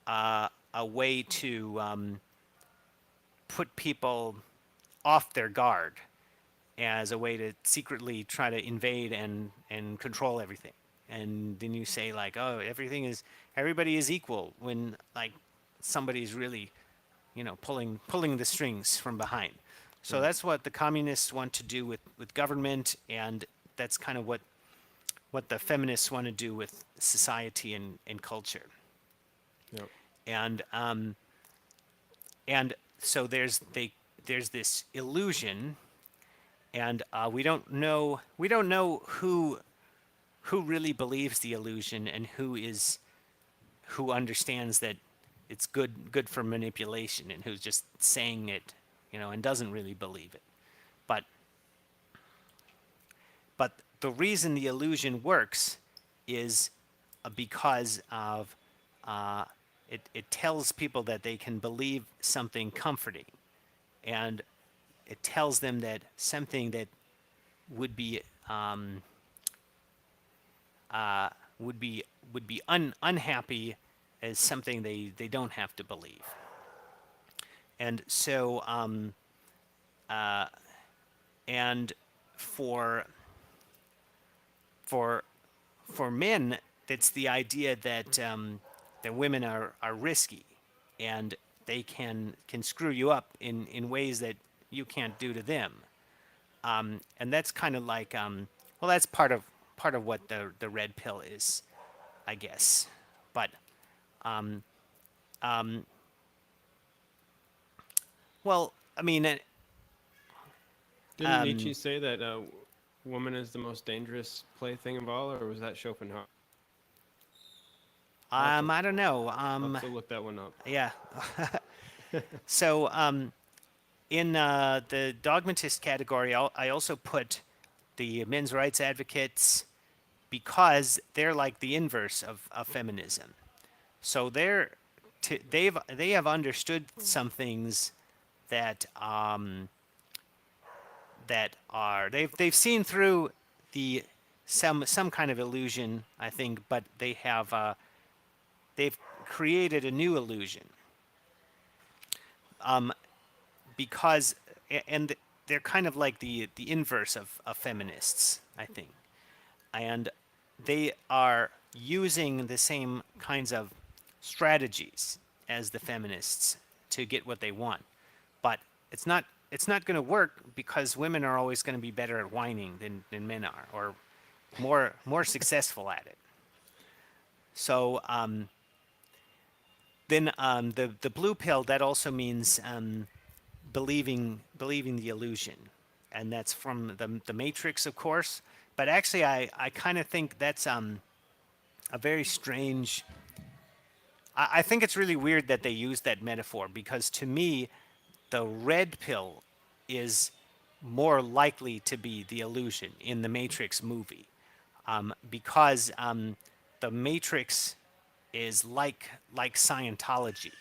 S2: a way to put people off their guard, as a way to secretly try to invade and control everything. And then you say like, oh, everybody is equal when like somebody's really, pulling the strings from behind. So
S1: Right.
S2: that's what the communists want to do with government, and that's kind of what the feminists want to do with society and culture.
S1: Yep.
S2: And and so there's this illusion, and we don't know who really believes the illusion and who understands that it's good for manipulation, and who's just saying it, and doesn't really believe it. But the reason the illusion works is because of it tells people that they can believe something comforting, and it tells them that something that would be uh, would be unhappy as something they don't have to believe. And so and for for for men, it's the idea that women are risky, and they can screw you up in ways that you can't do to them. And that's kind of like well, that's part of what the red pill is, I guess. But well, I mean,
S1: Didn't Nietzsche say that woman is the most dangerous plaything of all, or was that Schopenhauer?
S2: I don't know.
S1: I'll have to look that one up.
S2: Yeah. So in the dogmatist category, I also put the men's rights advocates, because they're like the inverse of feminism. So they have understood some things that they've seen through the some kind of illusion, I think, but they've created a new illusion, because and they're kind of like the inverse of feminists, I think. And they are using the same kinds of strategies as the feminists to get what they want. But it's not going to work, because women are always going to be better at whining than men are, or more successful at it. So then the blue pill, that also means believing the illusion, and that's from the Matrix, of course. But actually, I kind of think that's a very strange. I think it's really weird that they use that metaphor, because to me, the red pill is more likely to be the illusion in the Matrix movie, because the Matrix is like Scientology.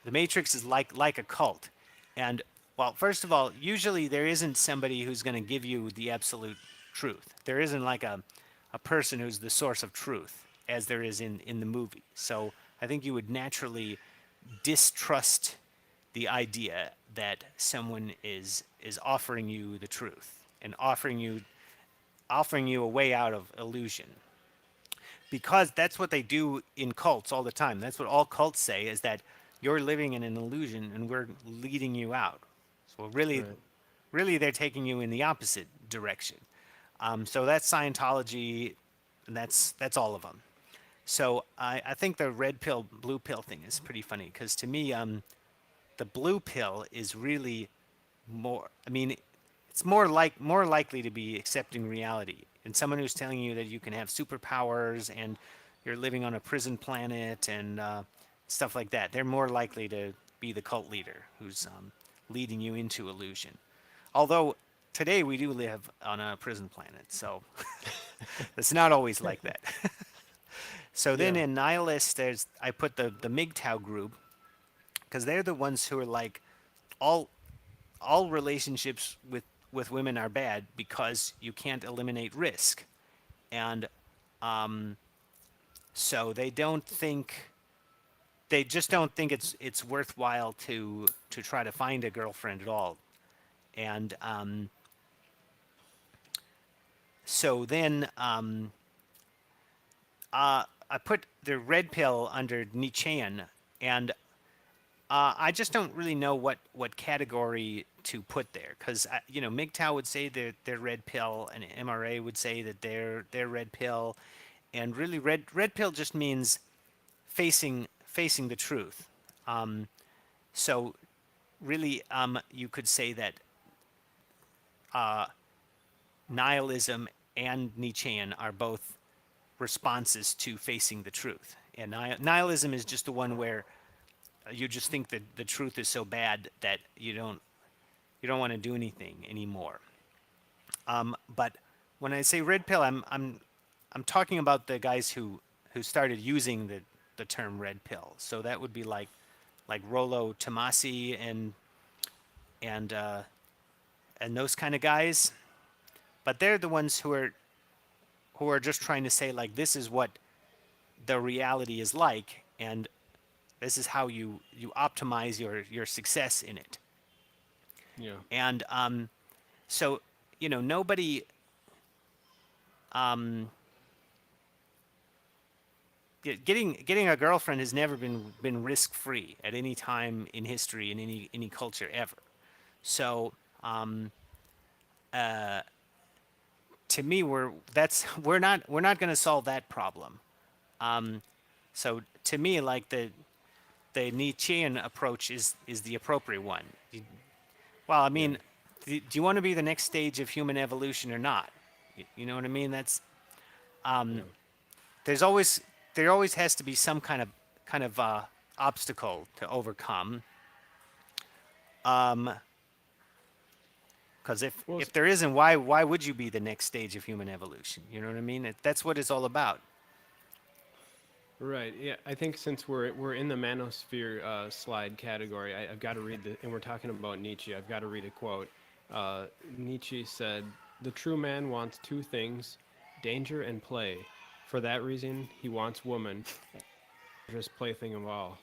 S2: The Matrix is like a cult, and well, first of all, usually there isn't somebody who's going to give you the absolute truth. There isn't like a person who's the source of truth, as there is in the movie. So I think you would naturally distrust the idea that someone is offering you the truth, and offering you a way out of illusion, because that's what they do in cults all the time. That's what all cults say, is that you're living in an illusion and we're leading you out. So
S1: Right.
S2: really they're taking you in the opposite direction. So that's Scientology, and that's all of them. So I think the red pill, blue pill thing is pretty funny, because to me, the blue pill is really more. I mean, it's more likely to be accepting reality, and someone who's telling you that you can have superpowers and you're living on a prison planet, and stuff like that. They're more likely to be the cult leader who's leading you into illusion. Although today we do live on a prison planet, so it's not always like that. So then
S1: Yeah.
S2: in nihilist, I put the MGTOW group, because they're the ones who are like, all all relationships with women are bad because you can't eliminate risk, and so they just don't think it's worthwhile to try to find a girlfriend at all. And so then I put the red pill under Nietzschean, and I just don't really know what category to put there, because MGTOW would say they're red pill, and MRA would say that they're red pill, and really red pill just means facing the truth. So really, you could say that nihilism and Nietzschean are both responses to facing the truth. And nihilism is just the one where you just think that the truth is so bad that you don't want to do anything anymore. But when I say red pill, I'm talking about the guys who started using the term red pill. So that would be like Rollo Tomasi and and those kind of guys. But they're the ones who are just trying to say, like, this is what the reality is like, and this is how you optimize your success in it.
S1: Yeah.
S2: And so nobody um, getting a girlfriend has never been risk free at any time in history in any culture ever. So to me, we're not going to solve that problem. So to me, like the Nietzschean approach is the appropriate one. Well, I
S1: Yeah.
S2: mean, do you want to be the next stage of human evolution or not? You know what I mean?
S1: Yeah.
S2: There's always there always has to be some kind of obstacle to overcome. Because
S1: Well,
S2: if there isn't, why would you be the next stage of human evolution? You know what I mean? That's what it's all about.
S1: right. Yeah. I think since we're in the manosphere slide category, I've got to read and we're talking about Nietzsche. I've got to read a quote. Uh, Nietzsche said, "The true man wants two things: danger and play. For that reason, he wants woman, just plaything of all."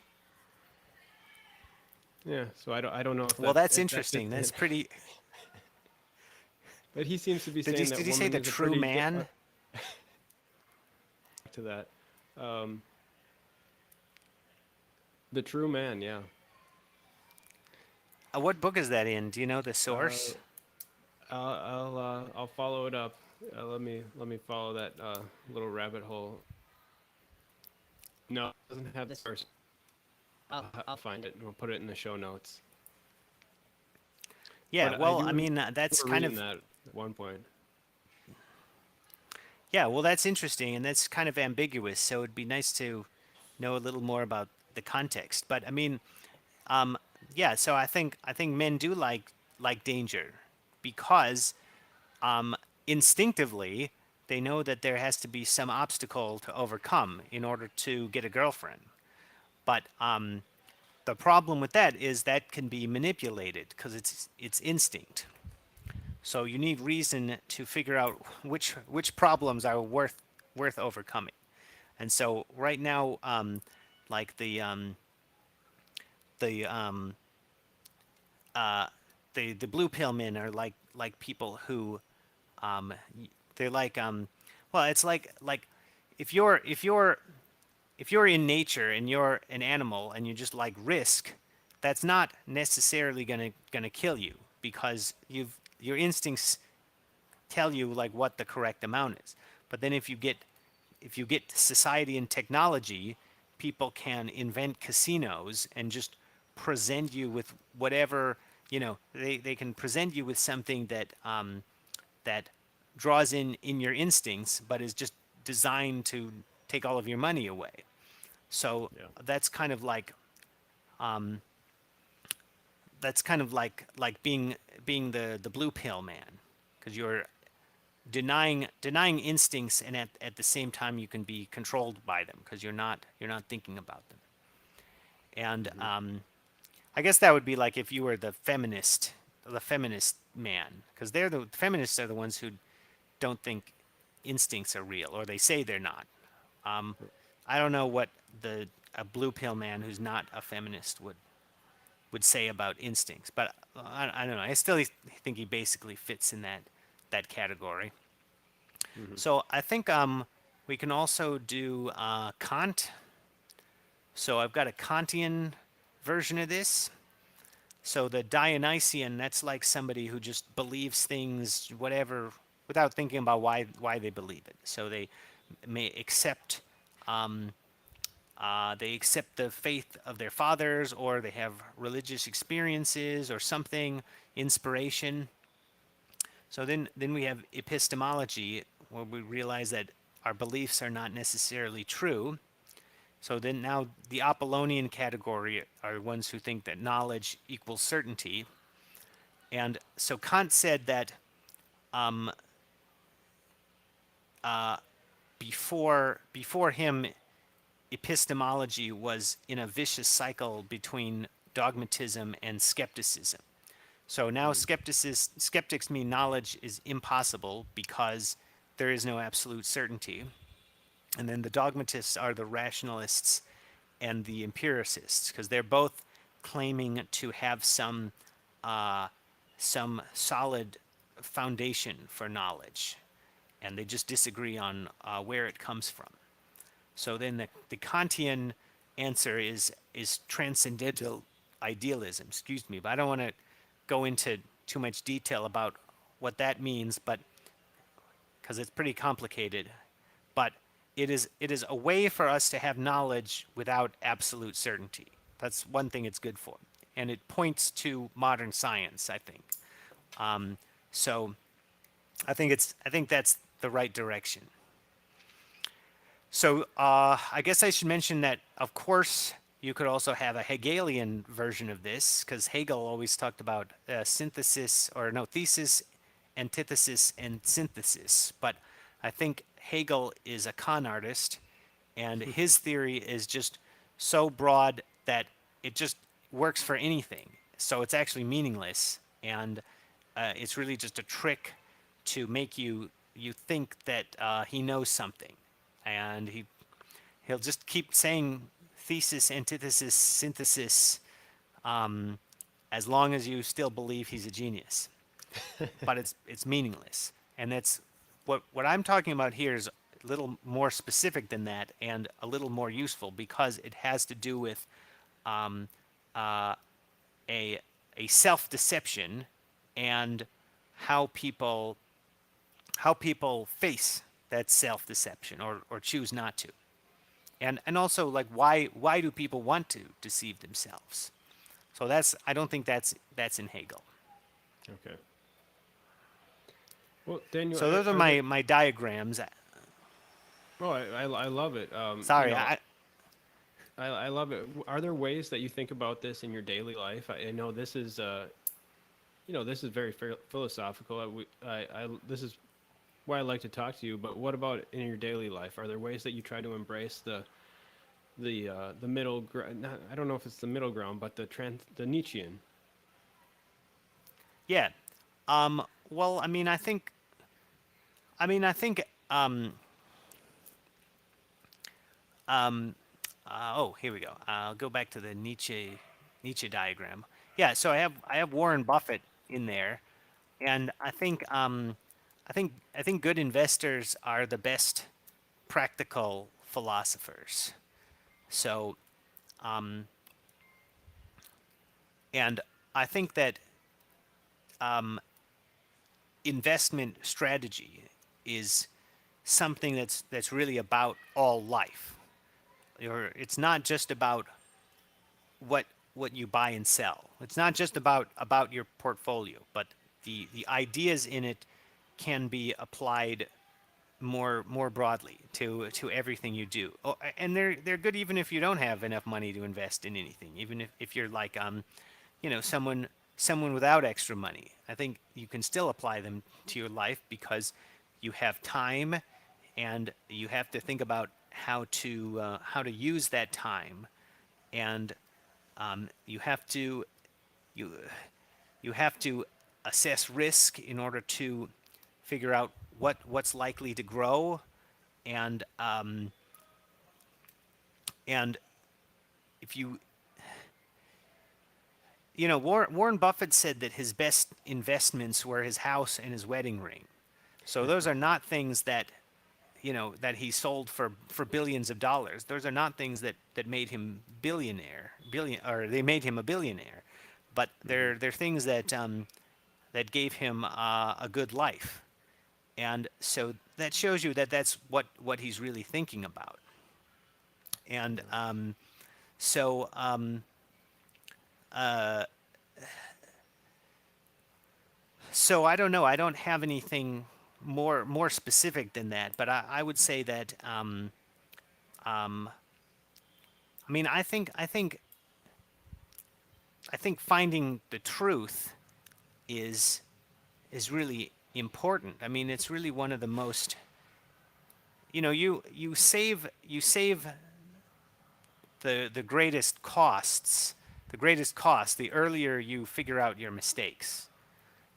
S1: Yeah. So I don't know if
S2: Well,
S1: that
S2: that's
S1: if that
S2: interesting.
S1: fits
S2: That's
S1: in,
S2: pretty.
S1: but he seems to be
S2: Did you
S1: saying that
S2: did you say
S1: woman
S2: the
S1: is a
S2: true
S1: pretty
S2: man?
S1: to that. Um, the true man. Yeah.
S2: What book is that in? Do you know the
S1: Uh,
S2: source?
S1: I'll follow it up. Let me follow that little rabbit hole. No, it doesn't have the
S3: This
S1: source.
S3: I'll
S1: I'll
S3: I'll
S1: find it and we'll put it in the show notes.
S2: Yeah.
S1: But I
S2: Well,
S1: do
S2: I mean, that's
S1: remember
S2: kind
S1: reading
S2: of
S1: that at one point.
S2: yeah. Well, that's interesting, and that's kind of ambiguous. So it'd be nice to know a little more about the context. But I mean, um, yeah. So I think men do like danger because um, instinctively they know that there has to be some obstacle to overcome in order to get a girlfriend. But the problem with that is that can be manipulated because it's instinct. So you need reason to figure out which problems are worth overcoming. And so right now, like the uh, the blue pill men are like people who um, they're like well, it's like if you're if you're in nature and you're an animal and you just like risk, that's not necessarily gonna kill you because your instincts tell you like what the correct amount is. But then if you get society and technology, people can invent casinos and just present you with whatever they can present you with something that draws in your instincts, but is just designed to take all of your money away. So
S1: Yeah.
S2: that's kind of like being the blue pill man, because you're denying instincts, and at the same time you can be controlled by them because you're not thinking about them. And
S1: Hmm.
S2: I guess that would be like if you were the feminist man, because the feminists are the ones who don't think instincts are real, or they say they're not. Um, I don't know what a blue pill man who's not a feminist would say about instincts, but I don't know. I still think he basically fits in that category.
S1: Hmm.
S2: So I think We can also do Kant. So I've got a Kantian version of this. So the Dionysian, that's like somebody who just believes things, whatever, without thinking about why they believe it. So may accept they accept the faith of their fathers, or they have religious experiences or something, inspiration. So then we have epistemology, where we realize that our beliefs are not necessarily true. So then now the Apollonian category are ones who think that knowledge equals certainty. And so Kant said that um, before him, epistemology was in a vicious cycle between dogmatism and skepticism. So now skeptics mean knowledge is impossible because there is no absolute certainty. And then the dogmatists are the rationalists and the empiricists, because they're both claiming to have some solid foundation for knowledge, and they just disagree on where it comes from. So then the Kantian answer is transcendental idealism. Excuse me, but I don't want to go into too much detail about what that means, but because it's pretty complicated. But it is a way for us to have knowledge without absolute certainty. That's one thing it's good for, and it points to modern science, I think. So I think that's the right direction. So I guess I should mention that, of course, you could also have a Hegelian version of this, because Hegel always talked about synthesis, or no, thesis, antithesis, and synthesis. But I think Hegel is a con artist, and his theory is just so broad that it just works for anything. So it's actually meaningless, and it's really just a trick to make you think that he knows something, and he'll just keep saying thesis, antithesis, synthesis, as long as you still believe he's a genius. But it's meaningless, and that's what I'm talking about here is a little more specific than that, and a little more useful, because it has to do with a self deception, and how people face that self deception, or choose not to, and also like why do people want to deceive themselves? So I don't think that's in Hegel.
S1: Okay. Well, Daniel,
S2: So those are my diagrams.
S1: oh, I love it.
S2: Sorry,
S1: I love it. Are there ways that you think about this in your daily life? I know this is, this is very philosophical. This is why I like to talk to you. But what about in your daily life? Are there ways that you try to embrace the middle ground? I don't know if it's the middle ground, but the Nietzschean.
S2: yeah. Well, I think oh, here we go. I'll go back to the Nietzsche diagram. Yeah, so I have Warren Buffett in there, and I think good investors are the best practical philosophers. So, and I think that investment strategy is something that's really about all life. Or it's not just about what you buy and sell. It's not just about your portfolio, but the ideas in it can be applied more broadly to everything you do. Oh, and they're good even if you don't have enough money to invest in anything. Even if you're like someone without extra money. I think you can still apply them to your life, because you have time, and you have to think about how to use that time, and you have to you you have to assess risk in order to figure out what's likely to grow, and and if Warren Buffett said that his best investments were his house and his wedding ring. So those are not things that that he sold for billions of dollars. Those are not things that made him or they made him a billionaire, but
S1: Mm-hmm.
S2: they're things that gave him a good life. And so that shows you that that's what he's really thinking about. And
S1: Yeah.
S2: so uh, so I don't know. I don't have anything more specific than that. But I would say that um, I mean I think finding the truth is is really important. I mean, it's really one of the most you save the greatest costs, the greatest cost, the earlier you figure out your mistakes.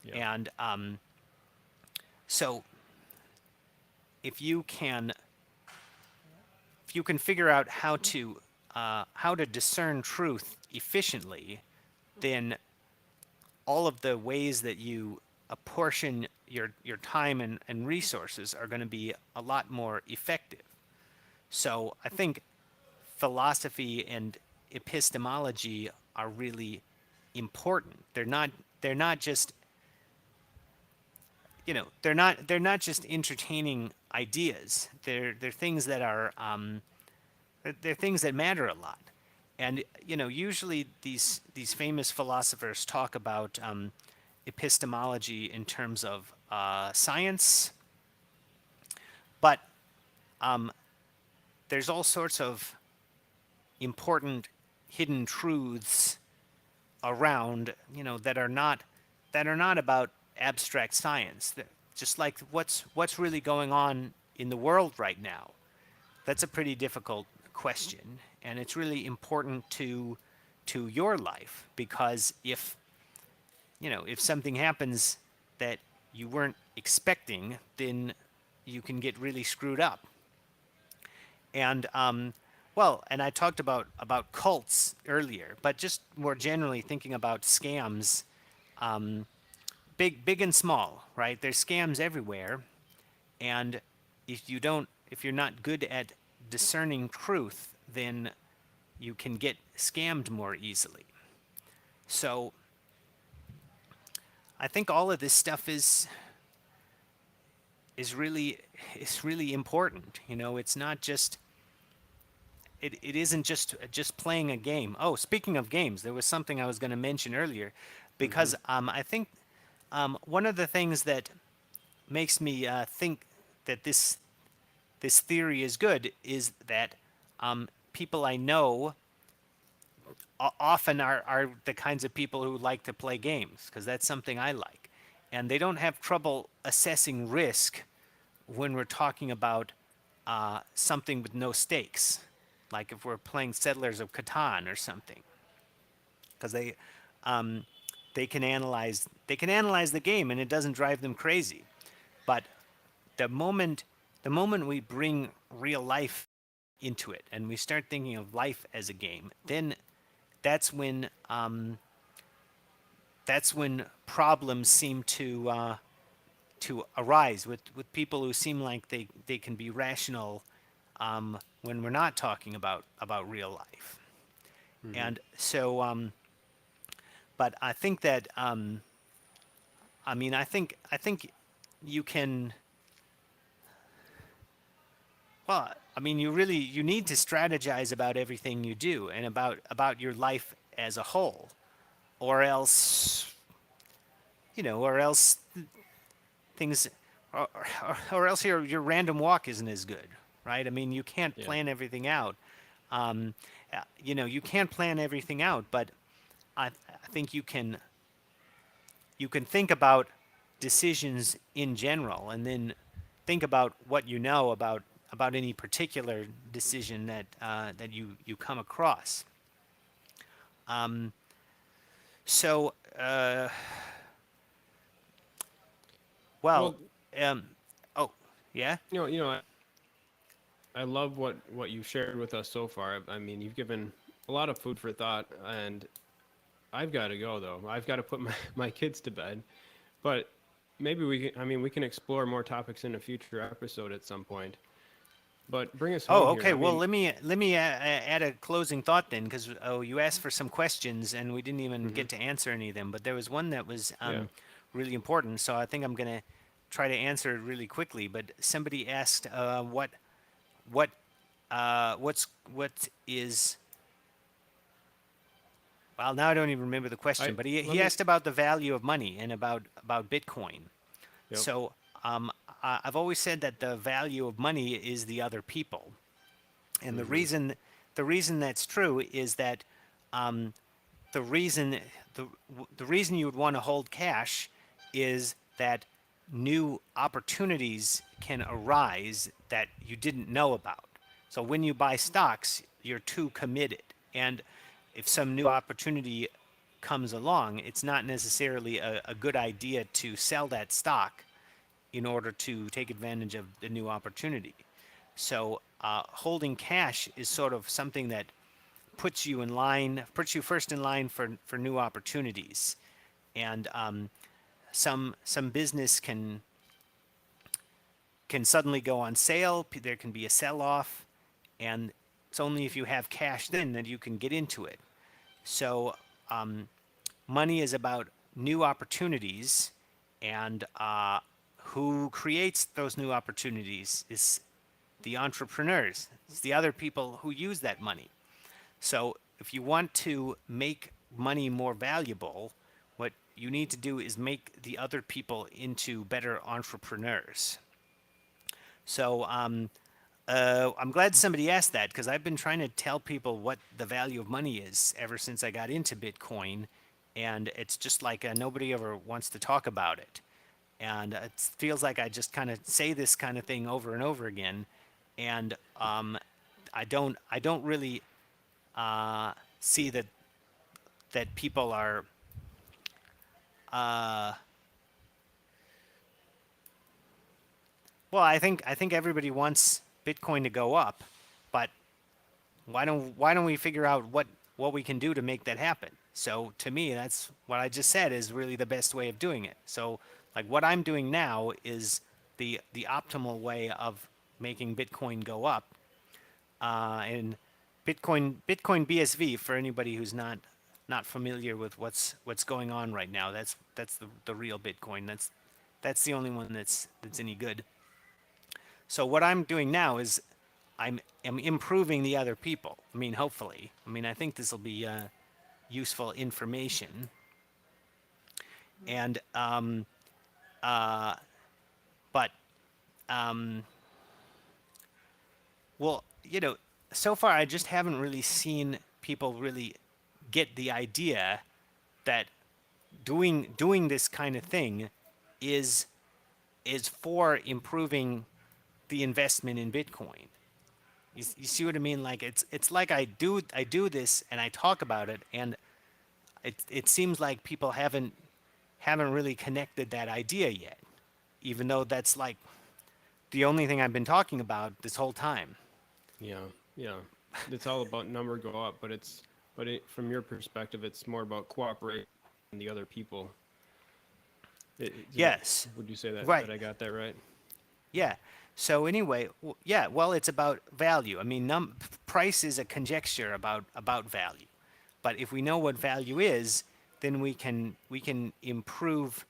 S1: Yeah.
S2: And so if you can if you can figure out how to discern truth efficiently, then all of the ways that you apportion your time and resources are going to be a lot more effective. So I think philosophy and epistemology are really important. They're not just they're not just entertaining ideas. They're things that are they're things that matter a lot. And usually these famous philosophers talk about epistemology in terms of science, but um, there's all sorts of important hidden truths around, that are not about abstract science. Just like what's really going on in the world right now. That's a pretty difficult question, and it's really important to your life, because if something happens that you weren't expecting, then you can get really screwed up. And and I talked about cults earlier, but just more generally thinking about scams, big and small, right? There's scams everywhere, and if you're not good at discerning truth, then you can get scammed more easily. So I think all of this stuff is really is really important. It's not just it isn't just playing a game. Oh, speaking of games, there was something I was going to mention earlier,
S1: Mm-hmm.
S2: because I think one of the things that makes me think that this theory is good is that people I know often are the kinds of people who like to play games, because that's something I like. And they don't have trouble assessing risk when we're talking about something with no stakes, like if we're playing Settlers of Catan or something, because um, they can analyze the game and it doesn't drive them crazy. But the moment the moment we bring real life into it and we start thinking of life as a game, then that's when um, that's when problems seem to arise with people who seem like they can be rational when we're not talking about real life.
S1: Mm-hmm.
S2: And so, but I think that I think you can. Well, I mean, you need to strategize about everything you do and about your life as a whole, or else or else things, or else your random walk isn't as good, right? I mean, you can't
S1: Yeah.
S2: plan everything out. Um, you can't plan everything out, but I think you can think about decisions in general, and then think about what you know about any particular decision that you come across. Um, so, well,
S1: Well,
S2: um, oh, yeah,
S1: I love what you've shared with us so far. I mean, you've given a lot of food for thought, and I've got to go though. I've got to put my kids to bed. But maybe we can, I mean, we can explore more topics in a future episode at some point. But bring us
S2: Oh,
S1: home here.
S2: okay.
S1: I
S2: Well,
S1: mean,
S2: let me add a closing thought then, because you asked for some questions and we didn't even
S1: hmm
S2: get to answer any of them. But there was one that was
S1: yeah,
S2: really important, so I think I'm gonna try to answer it really quickly. But somebody asked, what what is well, now I don't even remember the question,
S1: I
S2: but
S1: let
S2: he
S1: me.
S2: asked about the value of money and about Bitcoin.
S1: Yep.
S2: So I've always said that the value of money is the other people, and
S1: hmm
S2: the reason that's true is that the reason the the reason you would want to hold cash is that new opportunities can arise that you didn't know about. So when you buy stocks, you're too committed, and if some new opportunity comes along, it's not necessarily a good idea to sell that stock in order to take advantage of the new opportunity. So holding cash is sort of something that puts you first in line for new opportunities. And some business can suddenly go on sale. There can be a sell off, and it's only if you have cash then that you can get into it. So money is about new opportunities, and who creates those new opportunities is the entrepreneurs. It's the other people who use that money. So if you want to make money more valuable, what you need to do is make the other people into better entrepreneurs. So I'm glad somebody asked that, because I've been trying to tell people what the value of money is ever since I got into Bitcoin, and it's just like nobody ever wants to talk about it, and it feels like I just kind of say this kind of thing over and over again, and I don't really see that people are uh, well, I think everybody wants Bitcoin to go up, but why don't we figure out what we can do to make that happen? So to me, that's what I just said is really the best way of doing it. So like what I'm doing now is the optimal way of making Bitcoin go up. And Bitcoin BSV, for anybody who's not familiar with what's going on right now, that's the real Bitcoin. That's the only one that's any good. So what I'm doing now is am improving the other people. I mean, hopefully. I mean, I think this will be useful information. And but well, so far I just haven't really seen people really get the idea that doing this kind of thing is for improving the investment in Bitcoin. You see what I mean? Like it's like I do this and I talk about it, and it seems like people haven't really connected that idea yet, even though that's like the only thing I've been talking about this whole time.
S1: Yeah, yeah. It's all about number go up, but from your perspective, it's more about cooperating with the other people.
S2: Yes,
S1: Would you say that
S2: right.
S1: I got that right?
S2: Yeah. So anyway, yeah. Well, it's about value. I mean, price is a conjecture about value, but if we know what value is, then we can improve.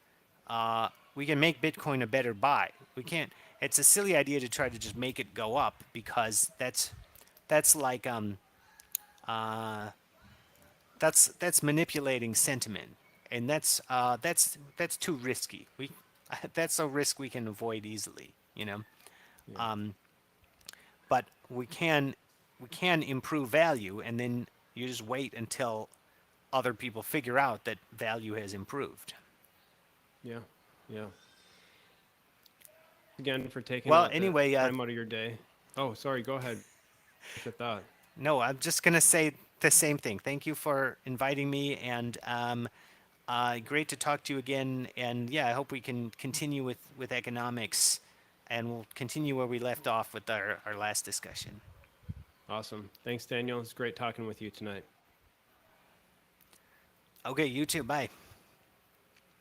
S2: We can make Bitcoin a better buy. We can't. It's a silly idea to try to just make it go up, because that's like that's manipulating sentiment, and that's too risky. We that's a risk we can avoid easily.
S1: Yeah,
S2: But we can improve value, and then you just wait until other people figure out that value has improved.
S1: yeah, yeah. Again, for taking
S2: Well,
S1: out the
S2: anyway,
S1: time out of your day. Oh, sorry. Go ahead. Finish your thought.
S2: no, I'm just gonna say the same thing. Thank you for inviting me, and great to talk to you again. And yeah, I hope we can continue with economics, and we'll continue where we left off with our last discussion.
S1: Awesome. Thanks, Daniel. It's great talking with you tonight.
S2: Okay, you too. Bye.